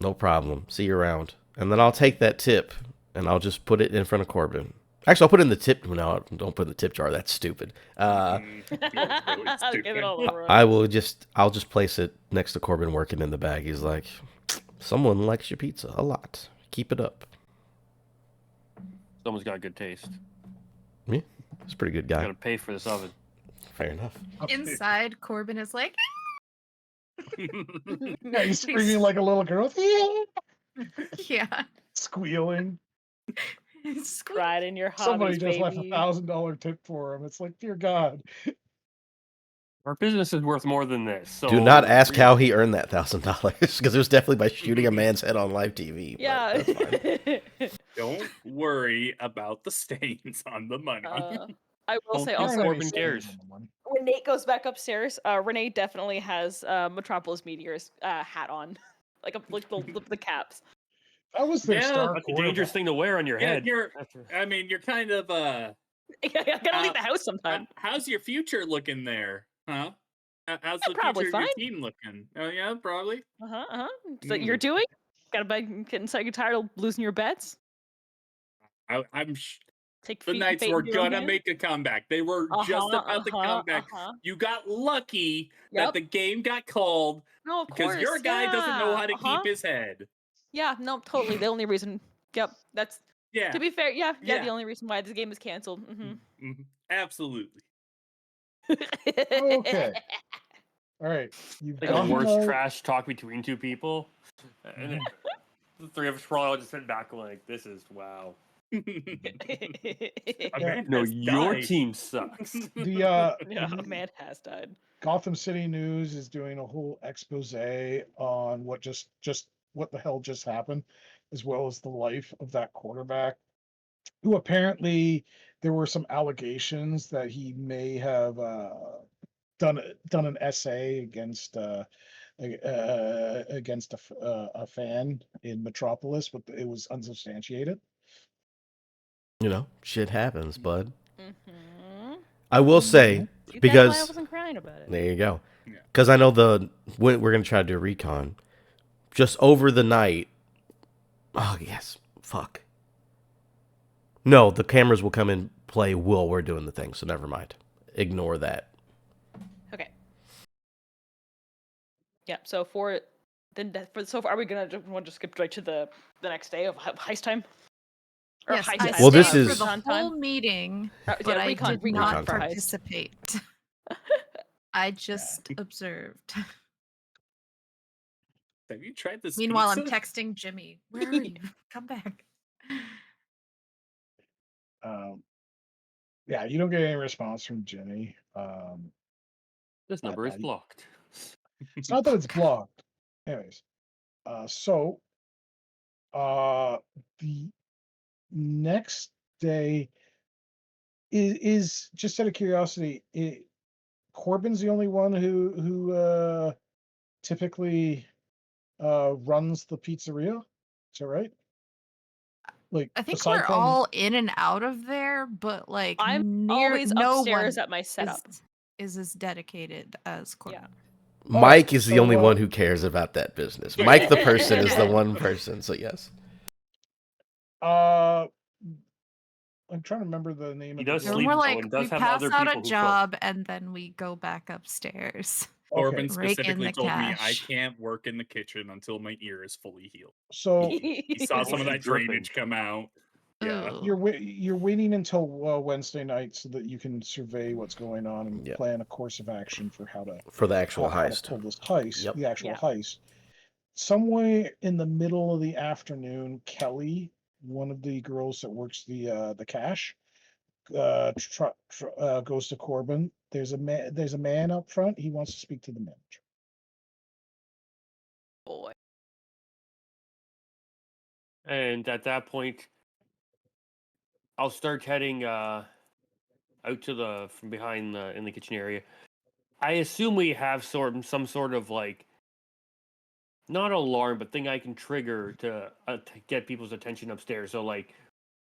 No problem. See you around. And then I'll take that tip and I'll just put it in front of Corbin. Actually, I'll put it in the tip. No, don't put it in the tip jar. That's stupid. Give it all over. I'll just place it next to Corbin working in the bag. He's like, someone likes your pizza a lot. Keep it up. Someone's got good taste. Yeah, he's a pretty good guy. Got to pay for this oven. Fair enough. Inside, Corbin is like, Yeah, he's screaming like a little girl. yeah. Squealing. Cried in your Somebody hobbies, just left baby. $1,000 tip for him. It's like, dear God. Our business is worth more than this. So Do not ask how he earned that $1,000 because it was definitely by shooting a man's head on live TV. but Yeah. that's fine. Don't worry about the stains on the money. I will say Don't also Corbin cares. when Nate goes back upstairs, Renee definitely has Metropolis Meteor's hat on, like the caps. That was their Yeah, star That's a dangerous thing to wear on your yeah, head. you're kind of I gotta leave the house sometime. how's your future looking there? Huh? How's the probably future of your fine. team looking? Oh yeah, probably. So you're doing? Getting so tired of losing your bets? I'm Take the fate Knights in were your own gonna hands? make a comeback. They were just about to come back. You got lucky that Yep. the game got called No, of because course. your guy doesn't know how to keep his head. Yeah, no, totally. The only reason. Yep, that's. Yeah. To be fair, yeah. Yeah. The only reason why this game is canceled. Mhm. Absolutely. Okay. All right. You've Like the gotten worst out- trash talk between two people. And then the three of us probably all just sit back like, this is wow. Yeah. No, has your died. team sucks. The Yeah, a man has died. Gotham City News is doing a whole expose on what just what the hell just happened, as well as the life of that quarterback, who apparently there were some allegations that he may have done an essay against a fan in Metropolis, but it was unsubstantiated. Shit happens, bud. Mm-hmm. I will say, That's why I because wasn't crying about it. there you go. Yeah. Because I know we're gonna try to do a recon. Just over the night. Oh yes, fuck. No, the cameras will come in play while we're doing the thing, so never mind. Ignore that. Okay. Yeah. So for so far, are we gonna want to skip right to the next day of heist time? Or Yes, heist I time, Well, this stayed is- for the recon whole time? meeting, Yeah, but I recon- did recon not for heist. participate. I just observed. Have you tried this? Meanwhile, I'm pizza? texting Jimmy. Where are you? Come back. Yeah, you don't get any response from Jenny. This number is I- blocked. It's not that it's blocked. Anyways, so The next day is just out of curiosity. Corbin's the only one who typically runs the pizzeria. Is that right? Like I think aside we're from all in and out of there, but like I'm always no upstairs one at my setup. is as dedicated as Yeah. Corbin. Mike is the so, only one who cares about that business. Mike, the person, is the one person. So yes. I'm trying to remember the name He of the does So girl. sleep we're though, like and we does have pass other out a people who cook. job and then we go back upstairs. Okay, Corbin Rake in specifically the told me I cash. can't work in the kitchen until my ear is fully healed. so He saw some of Only that dripping. drainage come out. Yeah. Ooh. you're waiting until Wednesday night so that you can survey what's going on and Yeah. plan a course of action for how to For the actual how to heist. pull this heist, Yep. the actual Yeah. heist. Somewhere in the middle of the afternoon, Kelly, one of the girls that works the cash, goes to Corbin. There's a man up front. He wants to speak to the manager. Boy. And at that point, I'll start heading out to the from behind in the kitchen area. I assume we have some sort of like not alarm, but thing I can trigger to get people's attention upstairs. So like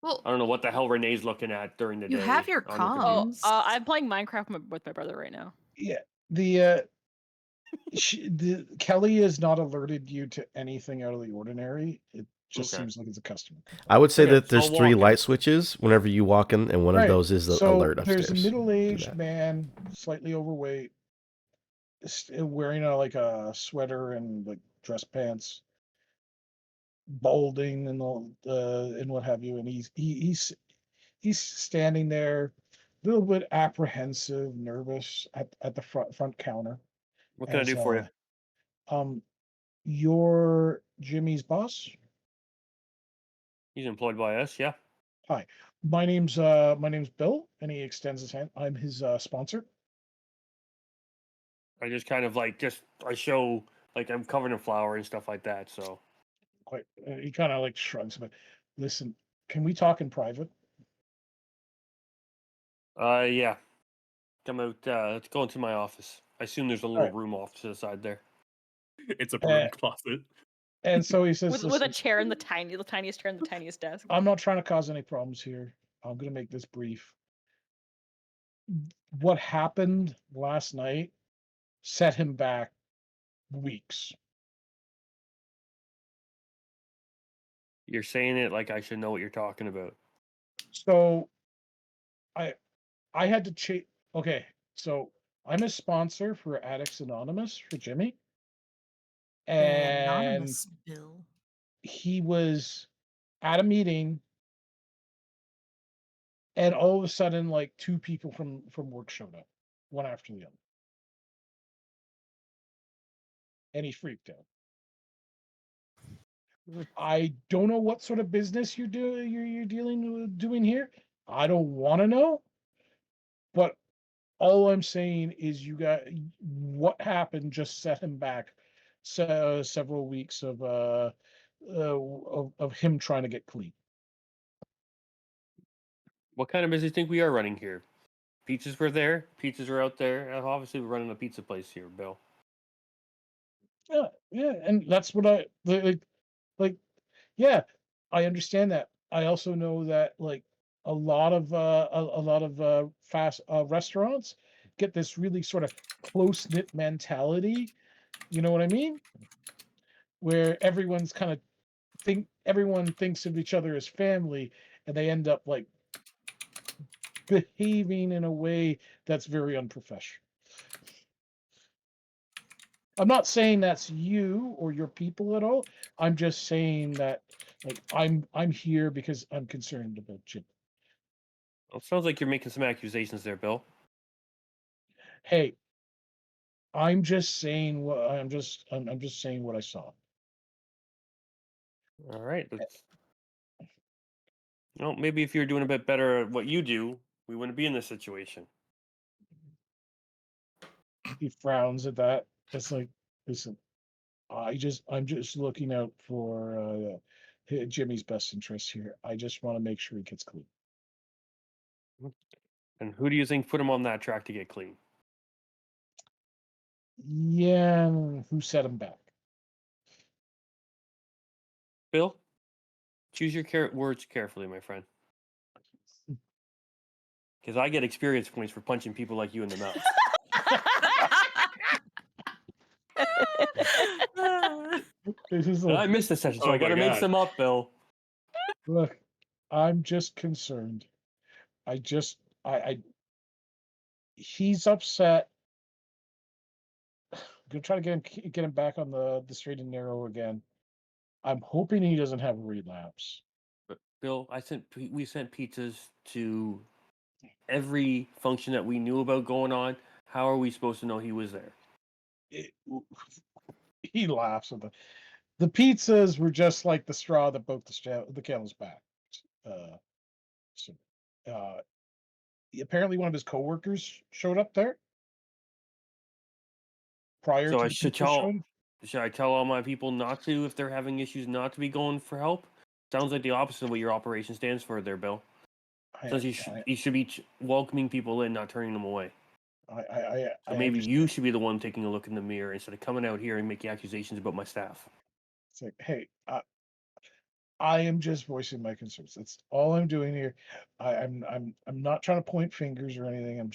Well, I don't know what the hell Renee's looking at during the you day have your on her computer. Oh, comms. I'm playing Minecraft with my brother right now. Yeah, the Kelly has not alerted you to anything out of the ordinary. It just Okay. seems like it's a customer. I would say Okay, that so there's I'll 3 walk in. light switches whenever you walk in, and one of Right. those is the So alert there's a upstairs. Do middle-aged that. man, slightly overweight, wearing a sweater and like dress pants, balding and all and what have you, and he's standing there, a little bit apprehensive, nervous at the front counter. What can I As do for you? um, you're Jimmy's boss. He's employed by us, yeah. Hi, my name's Bill, and he extends his hand. I'm his sponsor. I just kind of like I show like I'm covered in flour and stuff like that. So Quite, he kind of like shrugs, but listen, can we talk in private? yeah. Come out let's go into my office. I assume there's a All little right. room off to the side there. It's a broom closet. And so he says, With a listen, chair in the tiniest chair in the tiniest desk. I'm not trying to cause any problems here. I'm going to make this brief. What happened last night set him back weeks. You're saying it like I should know what you're talking about. So I I had to change. Okay, so I'm a sponsor for Addicts Anonymous for Jimmy, Very and anonymous, Bill. he was at a meeting, and all of a sudden, like 2 people from work showed up, one after the other, and he freaked out. I don't know what sort of business you're doing here. I don't want to know, but all I'm saying is you got what happened just set him back several weeks of him trying to get clean. What kind of business do you think we are running here? Pizzas were there. Pizzas are out there. Obviously, we're running a pizza place here, Bill. Yeah, and that's what I like. Yeah, I understand that. I also know that like a lot of fast restaurants get this really sort of close knit mentality. You know what I mean? Where everyone's kind of everyone thinks of each other as family, and they end up like behaving in a way that's very unprofessional. I'm not saying that's you or your people at all. I'm just saying that like I'm here because I'm concerned about Jim. Well, it sounds like you're making some accusations there, Bill. Hey, I'm just saying what I'm just saying what I saw. All right. Well, maybe if you're doing a bit better at what you do, we wouldn't be in this situation. He frowns at that. It's like, listen, I'm just looking out for Jimmy's best interest here. I just want to make sure he gets clean. And who do you think put him on that track to get clean? Yeah, who set him back? Bill, choose your words carefully, my friend. Because I get experience points for punching people like you in the mouth. I missed the session, so I got to make some up, Bill. Look, I'm just concerned. I he's upset. I'm gonna try to get him back on the straight and narrow again. I'm hoping he doesn't have a relapse. But Bill, we sent pizzas to every function that we knew about going on. How are we supposed to know he was there? He laughs at the pizzas were just like the straw that broke the camel's back. Apparently one of his coworkers showed up there prior So to I the should pizza showing. Should I tell all my people not to, if they're having issues, not to be going for help? Sounds like the opposite of what your operation stands for there, Bill. Says you should be welcoming people in, not turning them away. So maybe you should be the one taking a look in the mirror instead of coming out here and making accusations about my staff. It's like, hey, I am just voicing my concerns. That's all I'm doing here. I'm not trying to point fingers or anything. I'm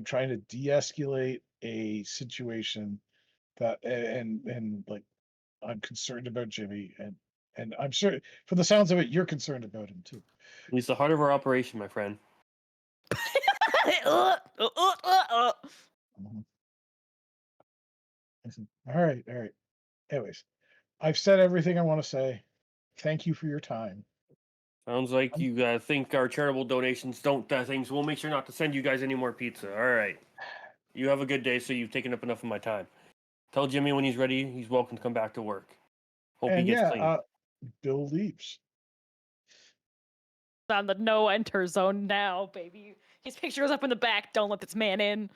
trying to de-escalate a situation that and like I'm concerned about Jimmy and I'm sure for the sounds of it, you're concerned about him too. He's the heart of our operation, my friend. Mhm. All right. Anyways, I've said everything I want to say. Thank you for your time. Sounds like you think our charitable donations don't things. We'll make sure not to send you guys any more pizza. All right. You have a good day, so you've taken up enough of my time. Tell Jimmy when he's ready, he's welcome to come back to work. Hope he gets clean. Bill leaves. On the no enter zone now, baby. His picture goes up in the back. Don't let this man in.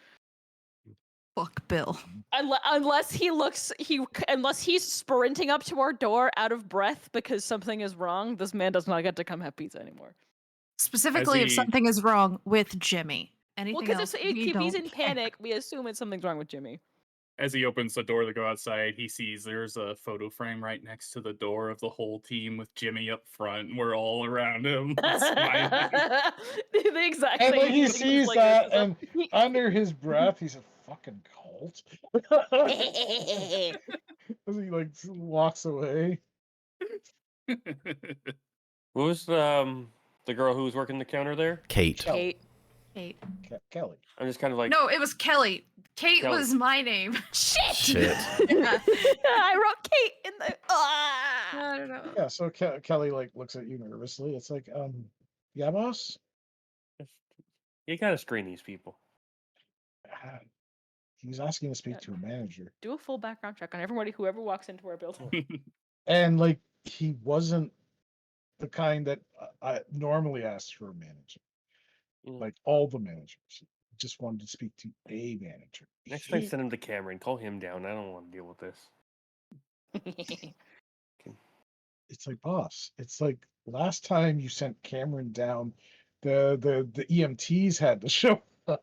Fuck Bill. Unless he's sprinting up to our door out of breath because something is wrong, this man does not get to come have pizza anymore. Specifically, if something is wrong with Jimmy. Well, Anything because else, if he's in care. panic, we assume something's wrong with Jimmy. As he opens the door to go outside, he sees there's a photo frame right next to the door of the whole team with Jimmy up front. We're all around him, smiling. The exact And same when he thing, sees like that, this. and under his breath, he's a fucking cult. As he like walks away. What was the girl who was working the counter there? Kate. Kate. Kelly. I'm just kind of like, No, it was Kelly. Kate Kelly. was my name. Shit. Yeah. I wrote Kate in the. I don't know. Yeah, so Kelly like looks at you nervously. It's like, yeah, boss. you gotta screen these people. He was asking to speak to a manager. Do a full background check on everybody, whoever walks into our building. And like he wasn't the kind that I normally asks for a manager. Like all the managers, just wanted to speak to a manager. Next time, send him to Cameron. Call him down. I don't want to deal with this. It's like, boss. It's like last time you sent Cameron down, the EMTs had to show up.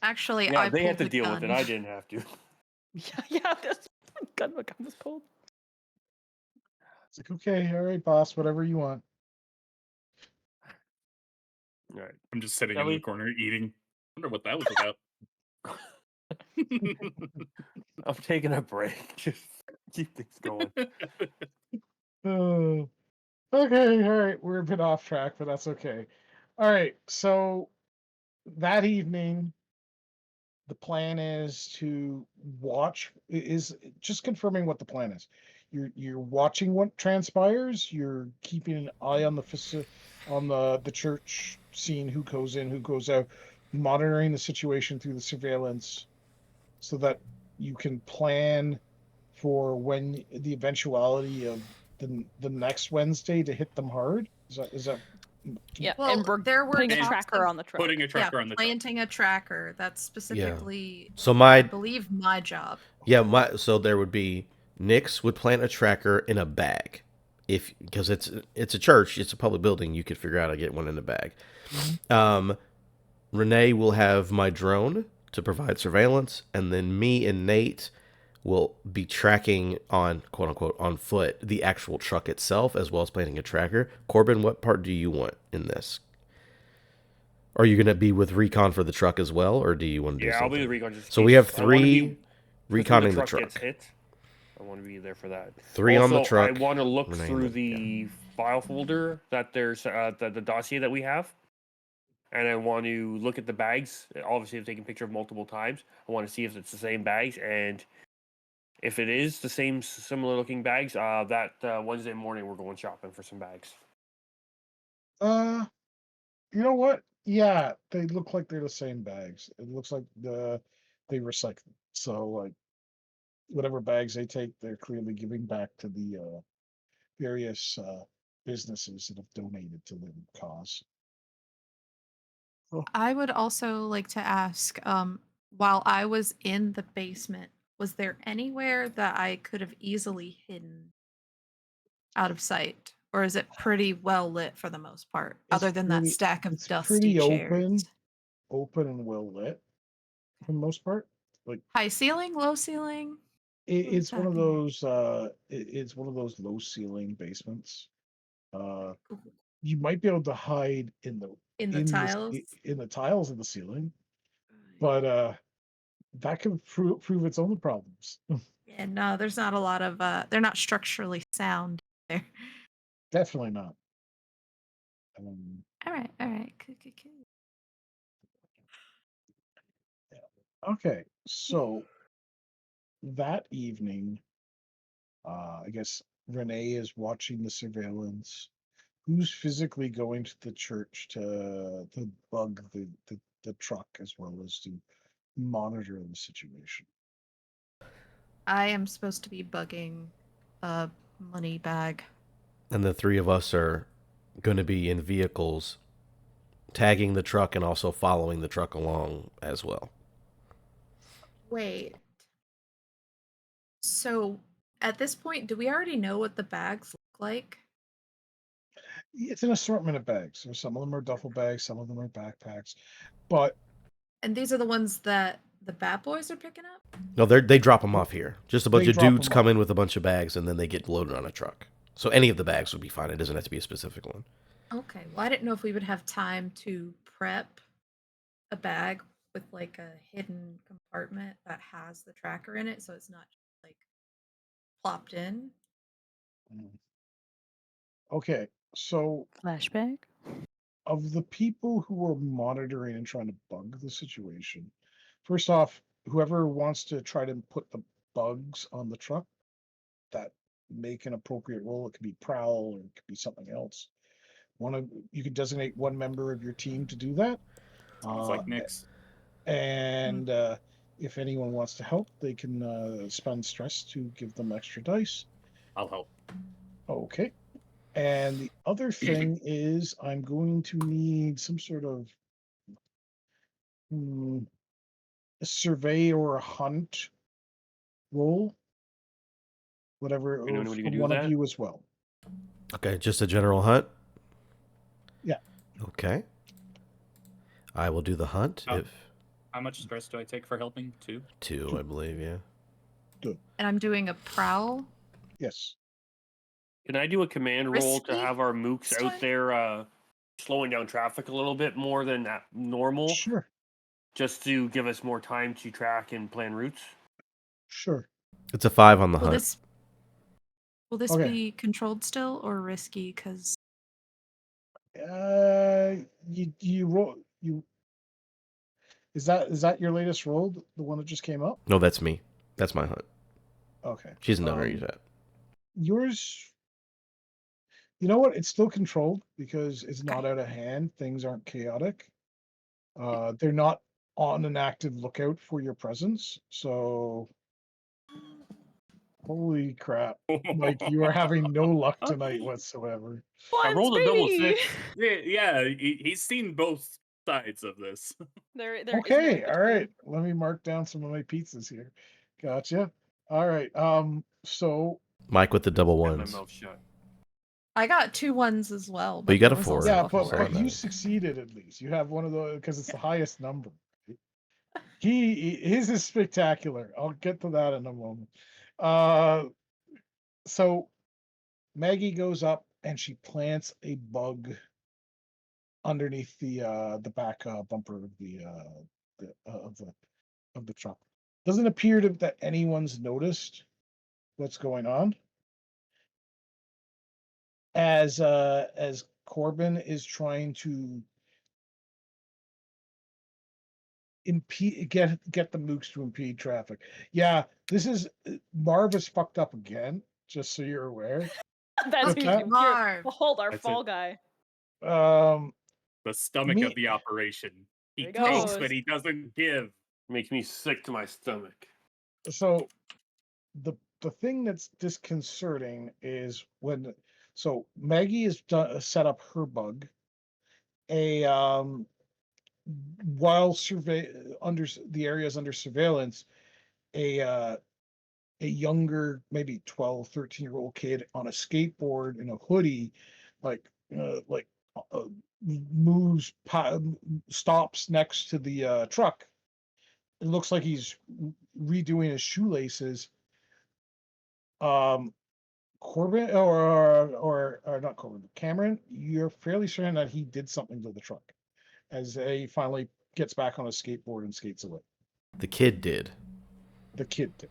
Actually, yeah, I they had pulled to the deal gun. with it. I didn't have to. yeah, this gun was pulled. It's like, okay, all right, boss, whatever you want. All right. I'm just sitting in the corner eating. Wonder what that was about. I'm taking a break. Just keep things going. Oh, okay, all right. We're a bit off track, but that's okay. All right, so that evening, the plan is to is just confirming what the plan is. You're watching what transpires. You're keeping an eye on the church, seeing who goes in, who goes out, monitoring the situation through the surveillance, so that you can plan for when the eventuality of the next Wednesday to hit them hard. Is that yeah? Well, and we're putting a tracker on the truck. Putting a tracker on the truck. Planting a tracker. That's specifically, So I believe, my job. Yeah, so there would be Nyx would plant a tracker in a bag. Because it's a church, it's a public building, you could figure out how to get one in a bag. Renee will have my drone to provide surveillance, and then me and Nate will be tracking on, quote unquote, on foot, the actual truck itself, as well as planting a tracker. Corbin, what part do you want in this? Are you going to be with recon for the truck as well, or do you want to do Yeah, I'll be something? the recon just in So we case. have I want to three be before the reconning the truck gets truck. hit. I want to be there for that. Three on the Also, I truck. want to look Renee through and yeah. the file folder that there's the dossier that we have, and I want to look at the bags. Obviously, I've taken picture of multiple times. I want to see if it's the same bags, and if it is the same similar looking bags, that Wednesday morning we're going shopping for some bags. You know what? Yeah, they look like they're the same bags. It looks like they recycle. So like whatever bags they take, they're clearly giving back to the various businesses that have donated to the cause. I would also like to ask, while I was in the basement, was there anywhere that I could have easily hidden out of sight? Or is it pretty well lit for the most part, It's other than that pretty stack of it's dusty pretty chairs? open and well lit for the most part. Like High ceiling, low ceiling? What would it's one that of be? those it's one of those low ceiling basements. Uh Cool, cool. you might be able to hide In the tiles? in the tiles of the ceiling, Right. but that can prove its own problems. Yeah, no, there's not a lot of they're not structurally sound there. Definitely not. Um, All right, cool, cool, cool. okay, so that evening, I guess Renee is watching the surveillance. Who's physically going to the church to bug the truck as well as to monitor the situation? I am supposed to be bugging a money bag. And the three of us are going to be in vehicles tagging the truck and also following the truck along as well. Wait. So at this point, do we already know what the bags look like? It's an assortment of bags. So some of them are duffel bags, some of them are backpacks, but And these are the ones that the Bat Boys are picking up? No, they drop them off here. Just a bunch they of drop dudes them come off. in with a bunch of bags and then they get loaded on a truck. So any of the bags would be fine. It doesn't have to be a specific one. Okay. Well, I didn't know if we would have time to prep a bag with like a hidden compartment that has the tracker in it, so it's not just like plopped in. Mm. Okay, so Flashback. of the people who are monitoring and trying to bug the situation, first off, whoever wants to try to put the bugs on the truck, that make an appropriate role. It could be prowl or it could be something else. You could designate one member of your team to do that. Sounds like Nyx. And if anyone wants to help, they can spend stress to give them extra dice. I'll help. Okay. And the other thing is, I'm going to need some sort of a survey or a hunt roll, whatever, Anyone we for can do one of that? you as well. Okay, just a general hunt? Yeah. Okay. I will do the hunt Oh. if How much stress do I take for helping? 2? 2, I believe, yeah. Good. And I'm doing a prowl. Yes. Can I do a command roll to Risky have our mooks this out time? there slowing down traffic a little bit more than normal, Sure. just to give us more time to track and plan routes? Sure. It's a 5 on the Will hunt. this Okay. be controlled still or risky? Because You roll you. Is that your latest roll? The one that just came up? No, that's me. That's my hunt. Okay. She hasn't done her yet. Yours. You know what? It's still controlled because it's not out of hand. Things aren't chaotic. They're not on an active lookout for your presence. So, holy crap, Mike, you are having no luck tonight whatsoever. I rolled a double baby! 6. Yeah, he's seen both sides of this. There is no in Okay, all between. right. Let me mark down some of my pizzas here. Gotcha. All right. So Mike with the double Have my ones. mouth shut. I got 2 ones as well, But you but got there a was 4. also yeah, a So but 4. that you matters. succeeded at least. You have one of those because it's the highest number. His is spectacular. I'll get to that in a moment. So Maggie goes up and she plants a bug underneath the back bumper of the of the truck. Doesn't appear that anyone's noticed what's going on. As Corbin is trying to impede get the mooks to impede traffic. Yeah, this is Marv is fucked up again, just so you're aware. That's With who that, you're. Marv. Behold our That's fall it. guy. The stomach Me of the operation. He There he takes, goes. but he doesn't give. Makes me sick to my stomach. so the thing that's disconcerting is so Maggie has set up her bug. A while under the area is under surveillance, a a younger, maybe 12, 13-year-old kid on a skateboard in a hoodie, like uh, moves, stops next to the truck. It looks like he's redoing his shoelaces. Um, Corbin or not Corbin, Cameron, you're fairly certain that he did something to the truck as he finally gets back on a skateboard and skates away. The kid did. The kid did.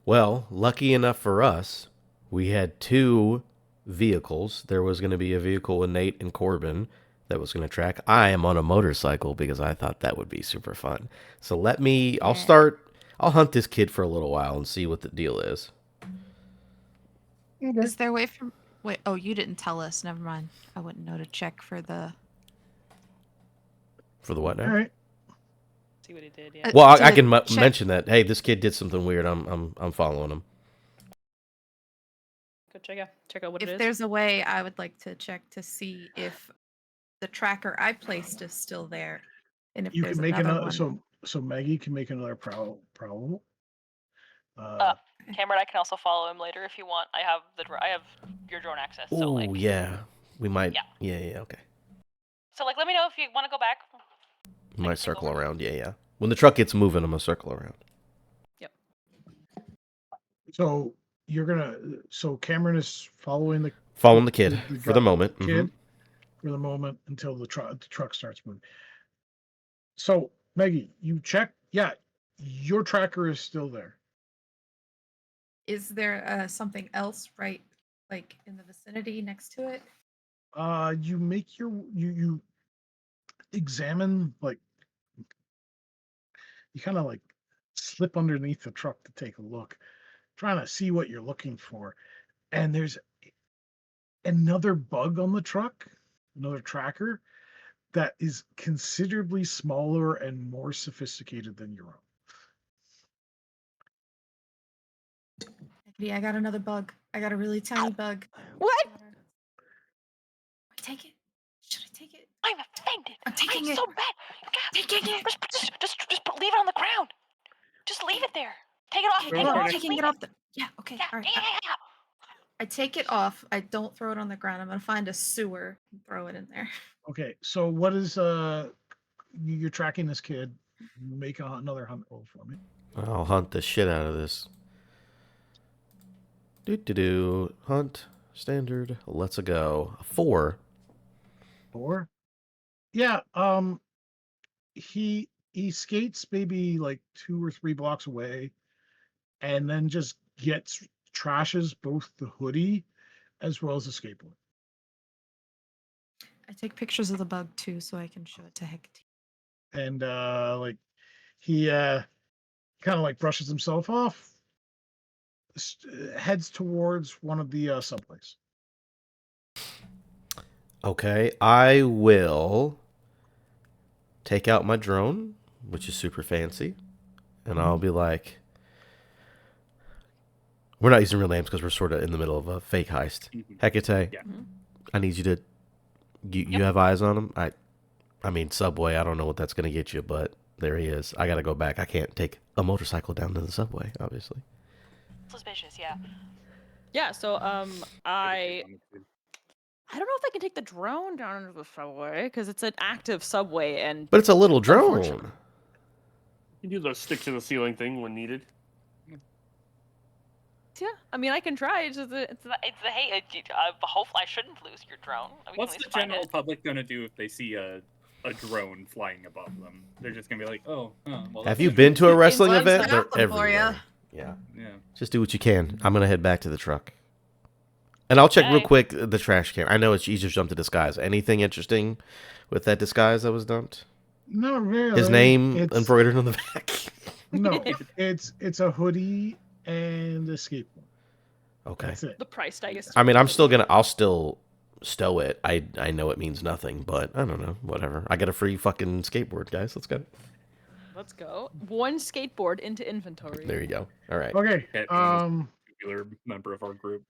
Well, lucky enough for us, we had 2 vehicles. There was going to be a vehicle with Nate and Corbin that was going to track. I am on a motorcycle because I thought that would be super fun. So I'll hunt this kid for a little while and see what the deal is. Okay. Is there a way from wait, oh, you didn't tell us. Never mind. I wouldn't know to check for the For the what All now? right. See what he did. Yeah. Well, I to can check mention that. Hey, this kid did something weird. I'm following him. Go check out what it if is. there's a way. I would like to check to see if the tracker I placed is still there, and if You there's can make another another one. so Maggie can make another probable. Cameron, I can also follow him later if you want. I have your drone access. So Oh, like, yeah. We might. Yeah. Yeah, okay. so like, let me know if you want to go back. We I might can take circle over. around. Yeah. When the truck gets moving, I'm going to circle around. So so Cameron is following Following the kid the for the moment. kid for the moment until the truck starts moving. So Maggie, you check. Yeah, your tracker is still there. Is there something else right, like in the vicinity next to it? You make you examine, like, you kind of like slip underneath the truck to take a look, trying to see what you're looking for. And there's another bug on the truck, another tracker that is considerably smaller and more sophisticated than your own. Yeah, I got another bug. I got a really tiny bug. What? I take it. Should I take it? I'm offended. I'm taking it. so bad. Taking it. Just leave it on the ground. Just leave it there. Take it off. Okay, Go well, for I'm it. taking it off the. Yeah. Okay. All right. Yeah. I take it off. I don't throw it on the ground. I'm gonna find a sewer and throw it in there. Okay, so what is you're tracking this kid. Make another hunt roll for me. I'll hunt the shit out of this. Hunt. Standard. Let's go. 4. 4. Yeah, he skates maybe like 2 or 3 blocks away, and then just trashes both the hoodie as well as the skateboard. I take pictures of the bug too, so I can show it to Hecate. And like he kind of like brushes himself off, heads towards one of the subways. Okay, I will take out my drone, which is super fancy, and I'll be like, we're not using real names because we're sort of in the middle of a fake heist. Hecate, Yeah. I need you to, you have eyes on him? I mean, subway, I don't know what that's going to get you, but there he is. I got to go back. I can't take a motorcycle down to the subway, obviously. Suspicious, yeah. Yeah, so Everything I on the food. don't know if I can take the drone down into the subway because it's an active subway and But it's a little Unfortunately- drone. You do the stick to the ceiling thing when needed. yeah, I mean I can try. It's the hey, hopefully I shouldn't lose your drone. We can What's at the least find general it. public gonna do if they see a drone flying above them? They're just gonna be like, "Oh, well." Have That's you a been drone." to a wrestling Let's event? They're stop them for ya. everywhere. Yeah. Yeah. Just do what you can. I'm gonna head back to the truck. And I'll check real Okay. quick the trash can. I know it's easier to jump to disguise. Anything interesting with that disguise that was dumped? Not really. His name It's embroidered on the back. no. It's a hoodie and a skateboard. Okay. That's it. The price tag is. I mean, I'll still stow it. I know it means nothing, but I don't know. Whatever. I got a free fucking skateboard, guys. Let's go. Let's go. One skateboard into inventory. There you go. All right. Okay. Hit one particular member of our group.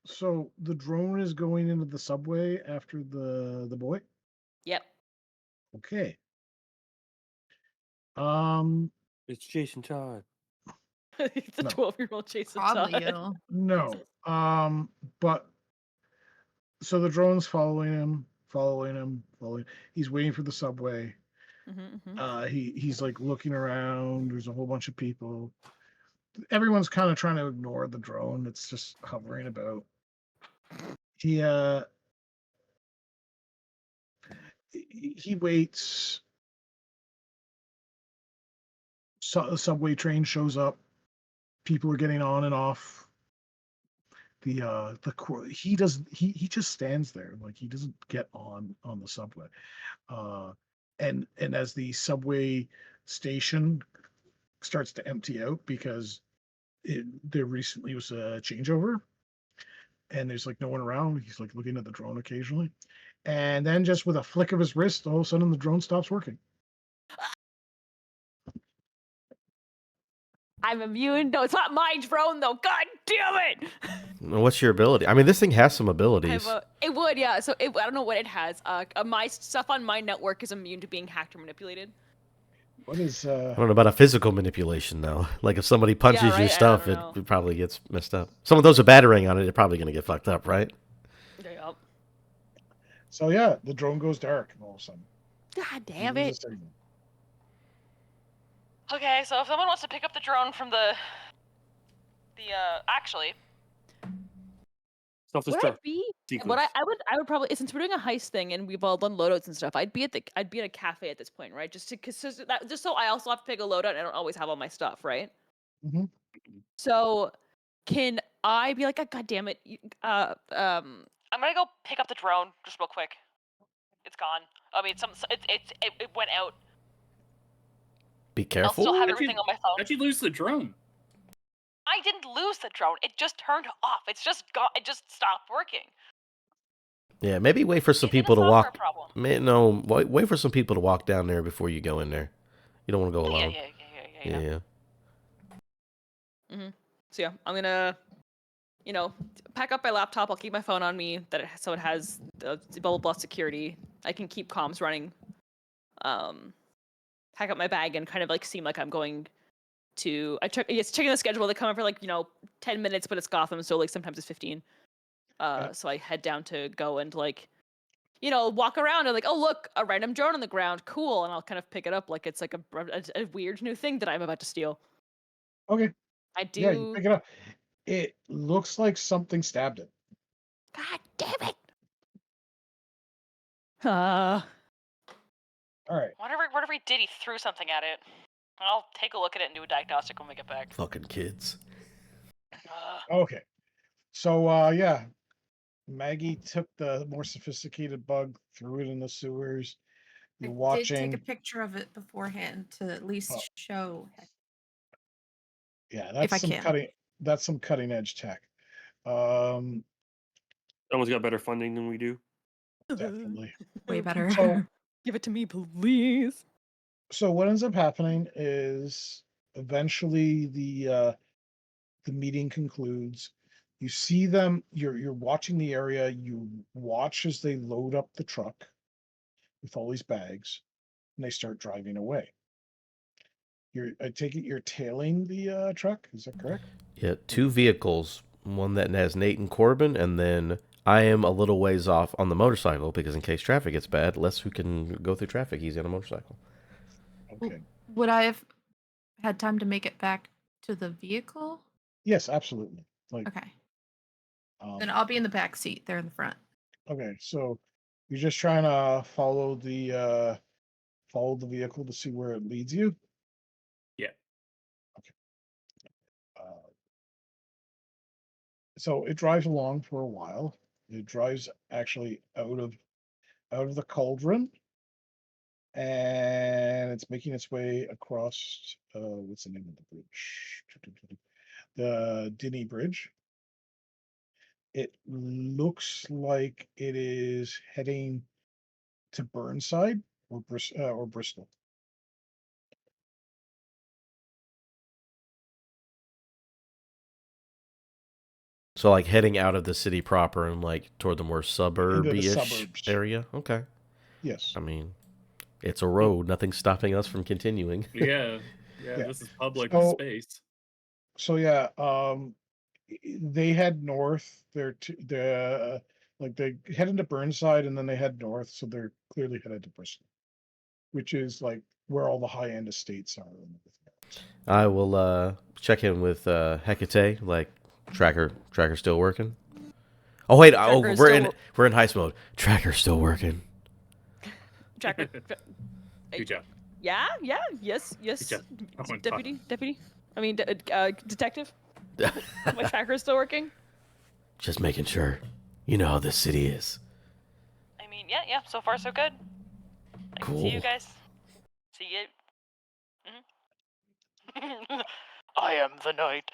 So the drone is going into the subway after the boy. Yep. Okay. It's Jason Todd. It's a No. 12-year-old Jason Probably Todd. you. No. But so the drone's following him. He's waiting for the subway. He's like looking around. There's a whole bunch of people. Everyone's kind of trying to ignore the drone. It's just hovering about. He waits. A subway train shows up. People are getting on and off. He doesn't he just stands there, like he doesn't get on the subway. And as the subway station starts to empty out because there recently was a changeover and there's like no one around, he's like looking at the drone occasionally, and then just with a flick of his wrist, all of a sudden the drone stops working. I'm immune. No, it's not my drone though. God damn it! What's your ability? I mean, this thing has some abilities. It would, yeah. So I don't know what it has. My stuff on my network is immune to being hacked or manipulated. What is I don't know about a physical manipulation though. Like if somebody punches right, I your don't stuff, know. it probably gets messed up. Someone throws a battering on it, they're probably gonna get fucked up, right? Yep. so yeah, the drone goes dark all of a sudden. God damn He it. loses signal. Okay, so if someone wants to pick up the drone from the actually, Self Would I destruct be? sequence. What I would probably, since we're doing a heist thing and we've all done loadouts and stuff, I'd be at a cafe at this point, right? Just so I also have to pick a loadout and I don't always have all my stuff, right? Mm-hmm. So can I be like, God damn it, I'm gonna go pick up the drone just real quick. It's gone. I mean, it went out. Be I'll careful. still have How'd everything on my phone. How'd you lose the drone? I didn't lose the drone. It just turned off. It's just gone. It just stopped working. Yeah, maybe wait for some Is it a people to software walk. problem? No, wait for some people to walk down there before you go in there. You don't want to go alone. Yeah. So yeah, I'm gonna, pack up my laptop. I'll keep my phone on me, so it has the blah blah blah security. I can keep comms running. Pack up my bag and kind of like seem like I'm going to. It's checking the schedule. They come up for like 10 minutes, but it's Gotham, so like sometimes it's 15. So I head down to go and like, walk around and like, oh look, a random drone on the ground, cool, and I'll kind of pick it up like it's like a weird new thing that I'm about to steal. Okay. I do. Yeah, you pick it up. It looks like something stabbed it. God damn it! All right. Whatever he did, he threw something at it. I'll take a look at it and do a diagnostic when we get back. Fucking kids. Okay. So yeah, Maggie took the more sophisticated bug, threw it in the sewers. You're I did watching. take a picture of it beforehand to at least show. Yeah, if that's I some can. cutting. That's some cutting edge tech. Someone's got better funding than we do. Definitely. Way better. So, Give it to me, please. so what ends up happening is eventually the meeting concludes. You see them. You're watching the area. You watch as they load up the truck with all these bags, and they start driving away. I take it you're tailing the truck. Is that correct? Yeah, 2 vehicles. One that has Nate and Corbin, and then I am a little ways off on the motorcycle because in case traffic gets bad, less who can go through traffic easy on a motorcycle. Okay. Would I have had time to make it back to the vehicle? Yes, absolutely. Like, Okay. Then um, I'll be in the back seat. They're in the front. okay, so you're just trying to follow the vehicle to see where it leads you. Yeah. Uh, so it drives along for a while. It drives actually out of the cauldron, and it's making its way across. What's the name of the bridge? The Dinny Bridge. It looks like it is heading to Burnside or Bristol. So like heading out of the city proper and like toward the more Into the suburby-ish suburbs. area. Okay. Yes. I mean, it's a road. Nothing's stopping us from continuing. Yeah. Yeah. This is public So- space. So yeah, they head north. Like they head into Burnside and then they head north. So they're clearly headed to Bristol, which is like where all the high end estates are. And everything. I will check in with Hecate, like tracker still working. Oh wait, Tracker is we're still in heist mode. Tracker still working. Tracker. Good job. Yeah, yes, job. I went deputy. I mean, detective. My tracker is still working. Just making sure. You know how this city is. I mean, yeah. So far, so good. I can see you Cool. guys. See you. I am the night.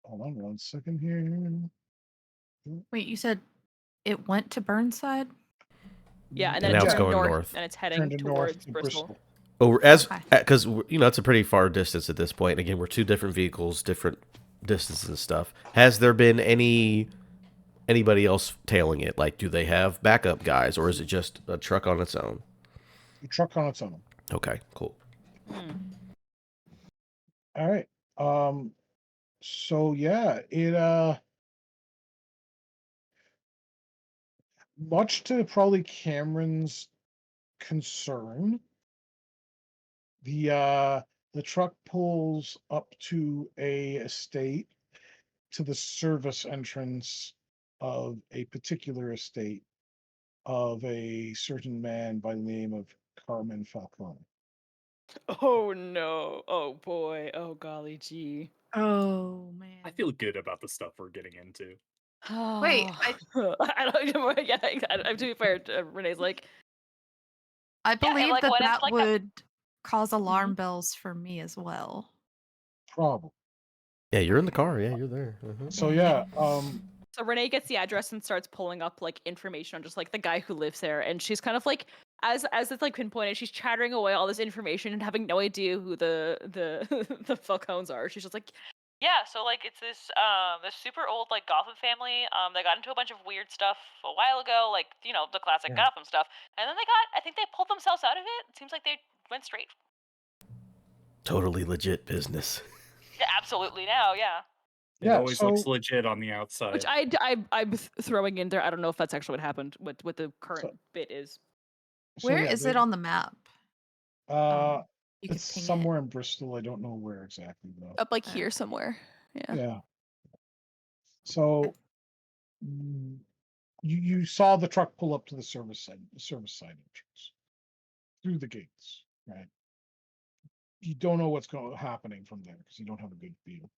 Hold on 1 second here. Wait, you said it went to Burnside? Yeah, and And then now it it's turned going north, north. and it's Turned heading to north towards to Bristol. Oh, Okay. because it's a pretty far distance at this point. Again, we're 2 different vehicles, different distances and stuff. Has there been anybody else tailing it? Like, do they have backup guys, or is it just a truck on its own? The truck on its own. Okay, cool. All right. So yeah, it much to probably Cameron's concern, the truck pulls up to a estate to the service entrance of a particular estate of a certain man by the name of Carmen Falcone. Oh no! Oh boy! Oh golly gee! Oh man. I feel good about the stuff we're getting into. Wait, I don't know. Yeah, I'm to be fair. Renee's like, I believe like, when it's that like that- would cause alarm bells for me as well. Problem. Yeah, you're in the car. Yeah, you're there. So yeah, so Renee gets the address and starts pulling up like information on just like the guy who lives there, and she's kind of like, as it's like pinpointed, she's chattering away all this information and having no idea who the the Falcones are. She's just like, Yeah, so like it's this super old like Gotham family. They got into a bunch of weird stuff a while ago, like the classic Yeah. Gotham stuff, and then I think they pulled themselves out of it. It seems like they went straight. Totally legit business. Yeah, absolutely now, yeah. It Yeah, always looks so- legit on the outside. which I'm throwing in there. I don't know if that's actually what happened. What the current bit is. Where is it on the map? It's You could ping somewhere in Bristol. I don't know where exactly though. Up like Okay. here somewhere. Yeah. Yeah. So you saw the truck pull up to the service side entrance through the gates, right? You don't know what's happening from there because you don't have a good view.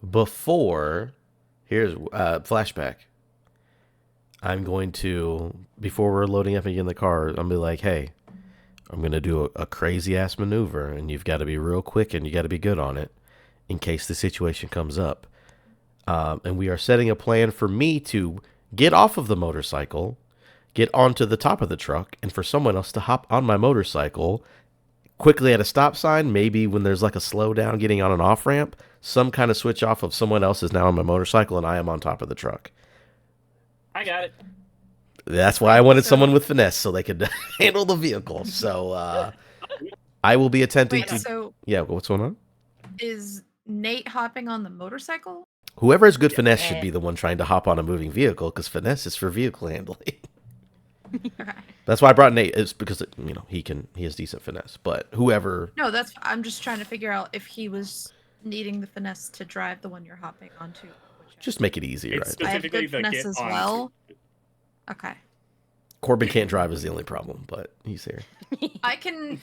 Before, here's flashback. I'm going to, before we're loading up again the car, I'm gonna be like, hey, I'm gonna do a crazy ass maneuver, and you've got to be real quick and you got to be good on it in case the situation comes up. And we are setting a plan for me to get off of the motorcycle, get onto the top of the truck, and for someone else to hop on my motorcycle quickly at a stop sign, maybe when there's like a slowdown getting on an off ramp, some kind of switch off of someone else is now on my motorcycle and I am on top of the truck. I got it. That's why I wanted someone with finesse so they could handle the vehicle. So I will be attempting Wait, to. so Yeah, what's going on? is Nate hopping on the motorcycle? Whoever has good finesse should be the one trying to hop on a moving vehicle because finesse is for vehicle handling. Okay. That's why I brought Nate. It's because he has decent finesse. But whoever, No, I'm just trying to figure out if he was needing the finesse to drive the one you're hopping onto. Which just make it easier. It's Right? I have specifically good the finesse get as on. well. Okay. Corbin can't drive is the only problem, but he's here. I can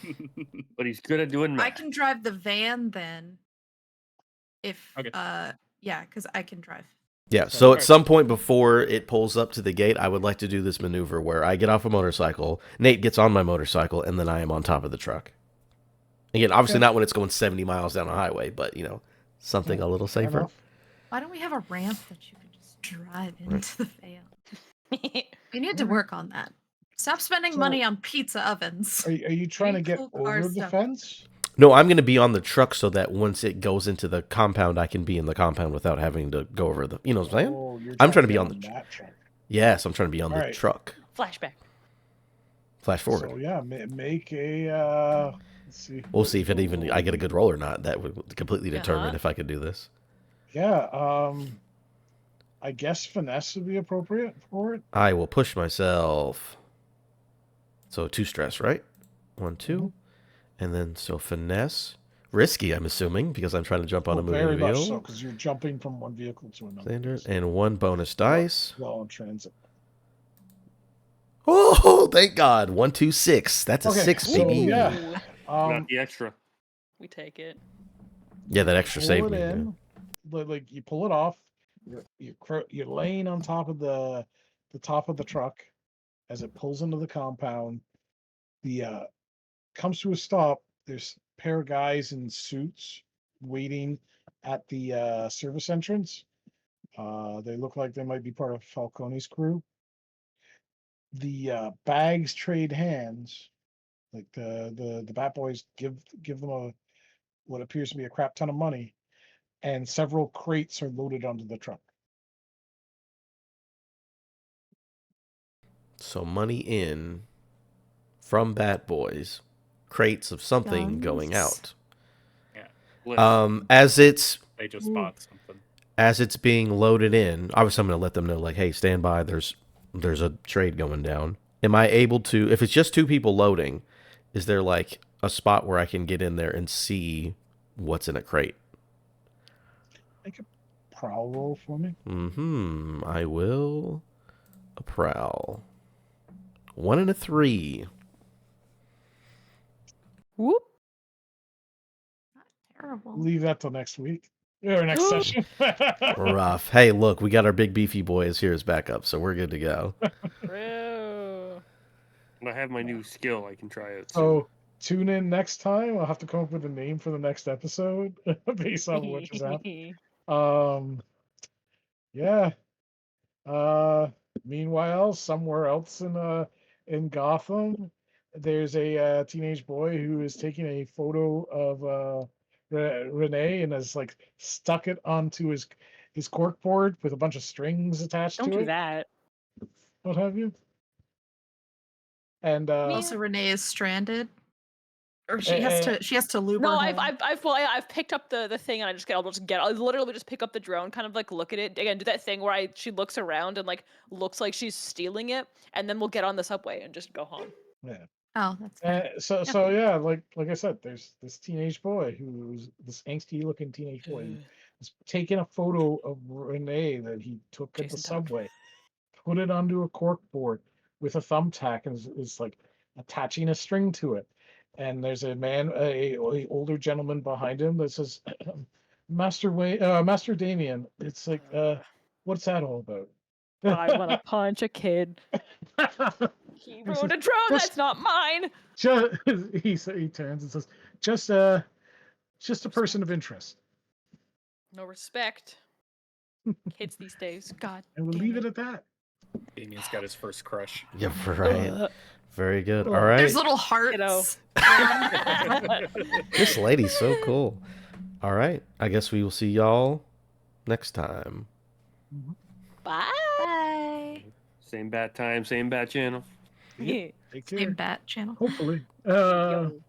But he's good at doing I math. can drive the van then. If Okay. yeah, because I can drive. Yeah, so at some point before it pulls up to the gate, I would like to do this maneuver where I get off a motorcycle, Nate gets on my motorcycle, and then I am on top of the truck. Again, obviously not when it's going 70 miles down a highway, but, something a little safer. enough. Why don't we have a ramp that you can just drive into the van? We need to work on that. Stop spending So- money on pizza ovens. Are you trying to get Cool car over the stuff. fence? No, I'm going to be on the truck so that once it goes into the compound, I can be in the compound without having to go over the, you know what I'm saying? Oh, you're I'm trying to be get on the that truck. Yes, I'm trying to be on the Alright. truck. Flashback. Flash forward. So yeah, make a. Let's see. We'll see if I get a good roll or not. That would completely determine if I could do this. Yeah. I guess finesse would be appropriate for it. I will push myself. So 2 stress, right? 1, 2. And then, so finesse. Risky, I'm assuming, because I'm trying to jump on a moving very much so, vehicle. because you're jumping from one vehicle to another. Standard. And 1 bonus dice. While in transit. Oh, thank God. 1, 2, 6. That's a 6, so, baby. yeah. Not the extra. We take it. Yeah, that extra pull saved it me. Yeah. in, like you pull it off. You're laying on top of the top of the truck as it pulls into the compound. The comes to a stop. There's a pair of guys in suits waiting at the service entrance. They look like they might be part of Falcone's crew. The bags trade hands. Like the Bat Boys give them what appears to be a crap ton of money, and several crates are loaded onto the truck. So money in from Bat Boys, crates of something going out. Yeah. As it's They just bought something. as it's being loaded in, obviously I'm going to let them know, like, hey, stand by. There's a trade going down. Am I able to, if it's just 2 people loading, is there like a spot where I can get in there and see what's in a crate? Make a prowl roll for me. I will. A prowl. 1 and a 3. Whoop. Not terrible. Leave that till next week or next session. Rough. Hey, look, we got our big beefy boys here as backup, so we're good to go. True. I have my new skill I can try it. So tune in next time. I'll have to come up with a name for the next episode based on what just happened. Yeah. Meanwhile, somewhere else in Gotham, there's a teenage boy who is taking a photo of Renee and has like stuck it onto his corkboard with a bunch of strings attached Don't to do it. that. What have you? And Also, Renee is stranded, or she has to lube No, her I've home. I've picked up the thing and I'll literally just pick up the drone, kind of like look at it again, do that thing where she looks around and like looks like she's stealing it, and then we'll get on the subway and just go home. yeah. Oh, that's fine. So yeah, like I said, there's this teenage boy who's this angsty looking teenage boy who's taking a photo of Renee that he took at the Jason Todd. subway, put it onto a cork board with a thumbtack, and is like attaching a string to it. And there's a man, a older gentleman behind him that says, Master Damien. It's like, what's that all about? I want to punch a kid. He ruined a drone that's not mine. He turns and says, just a person of interest. No respect. Kids these days. God. And we'll damn leave it. it at that. Damien's got his first crush. Yeah, right. Very good. All right. There's little hearts. This lady's so cool. All right. I guess we will see y'all next time. Bye. Bye. Same bat time, same bat channel. Yep. Take care. Same bat channel. Hopefully. Yo.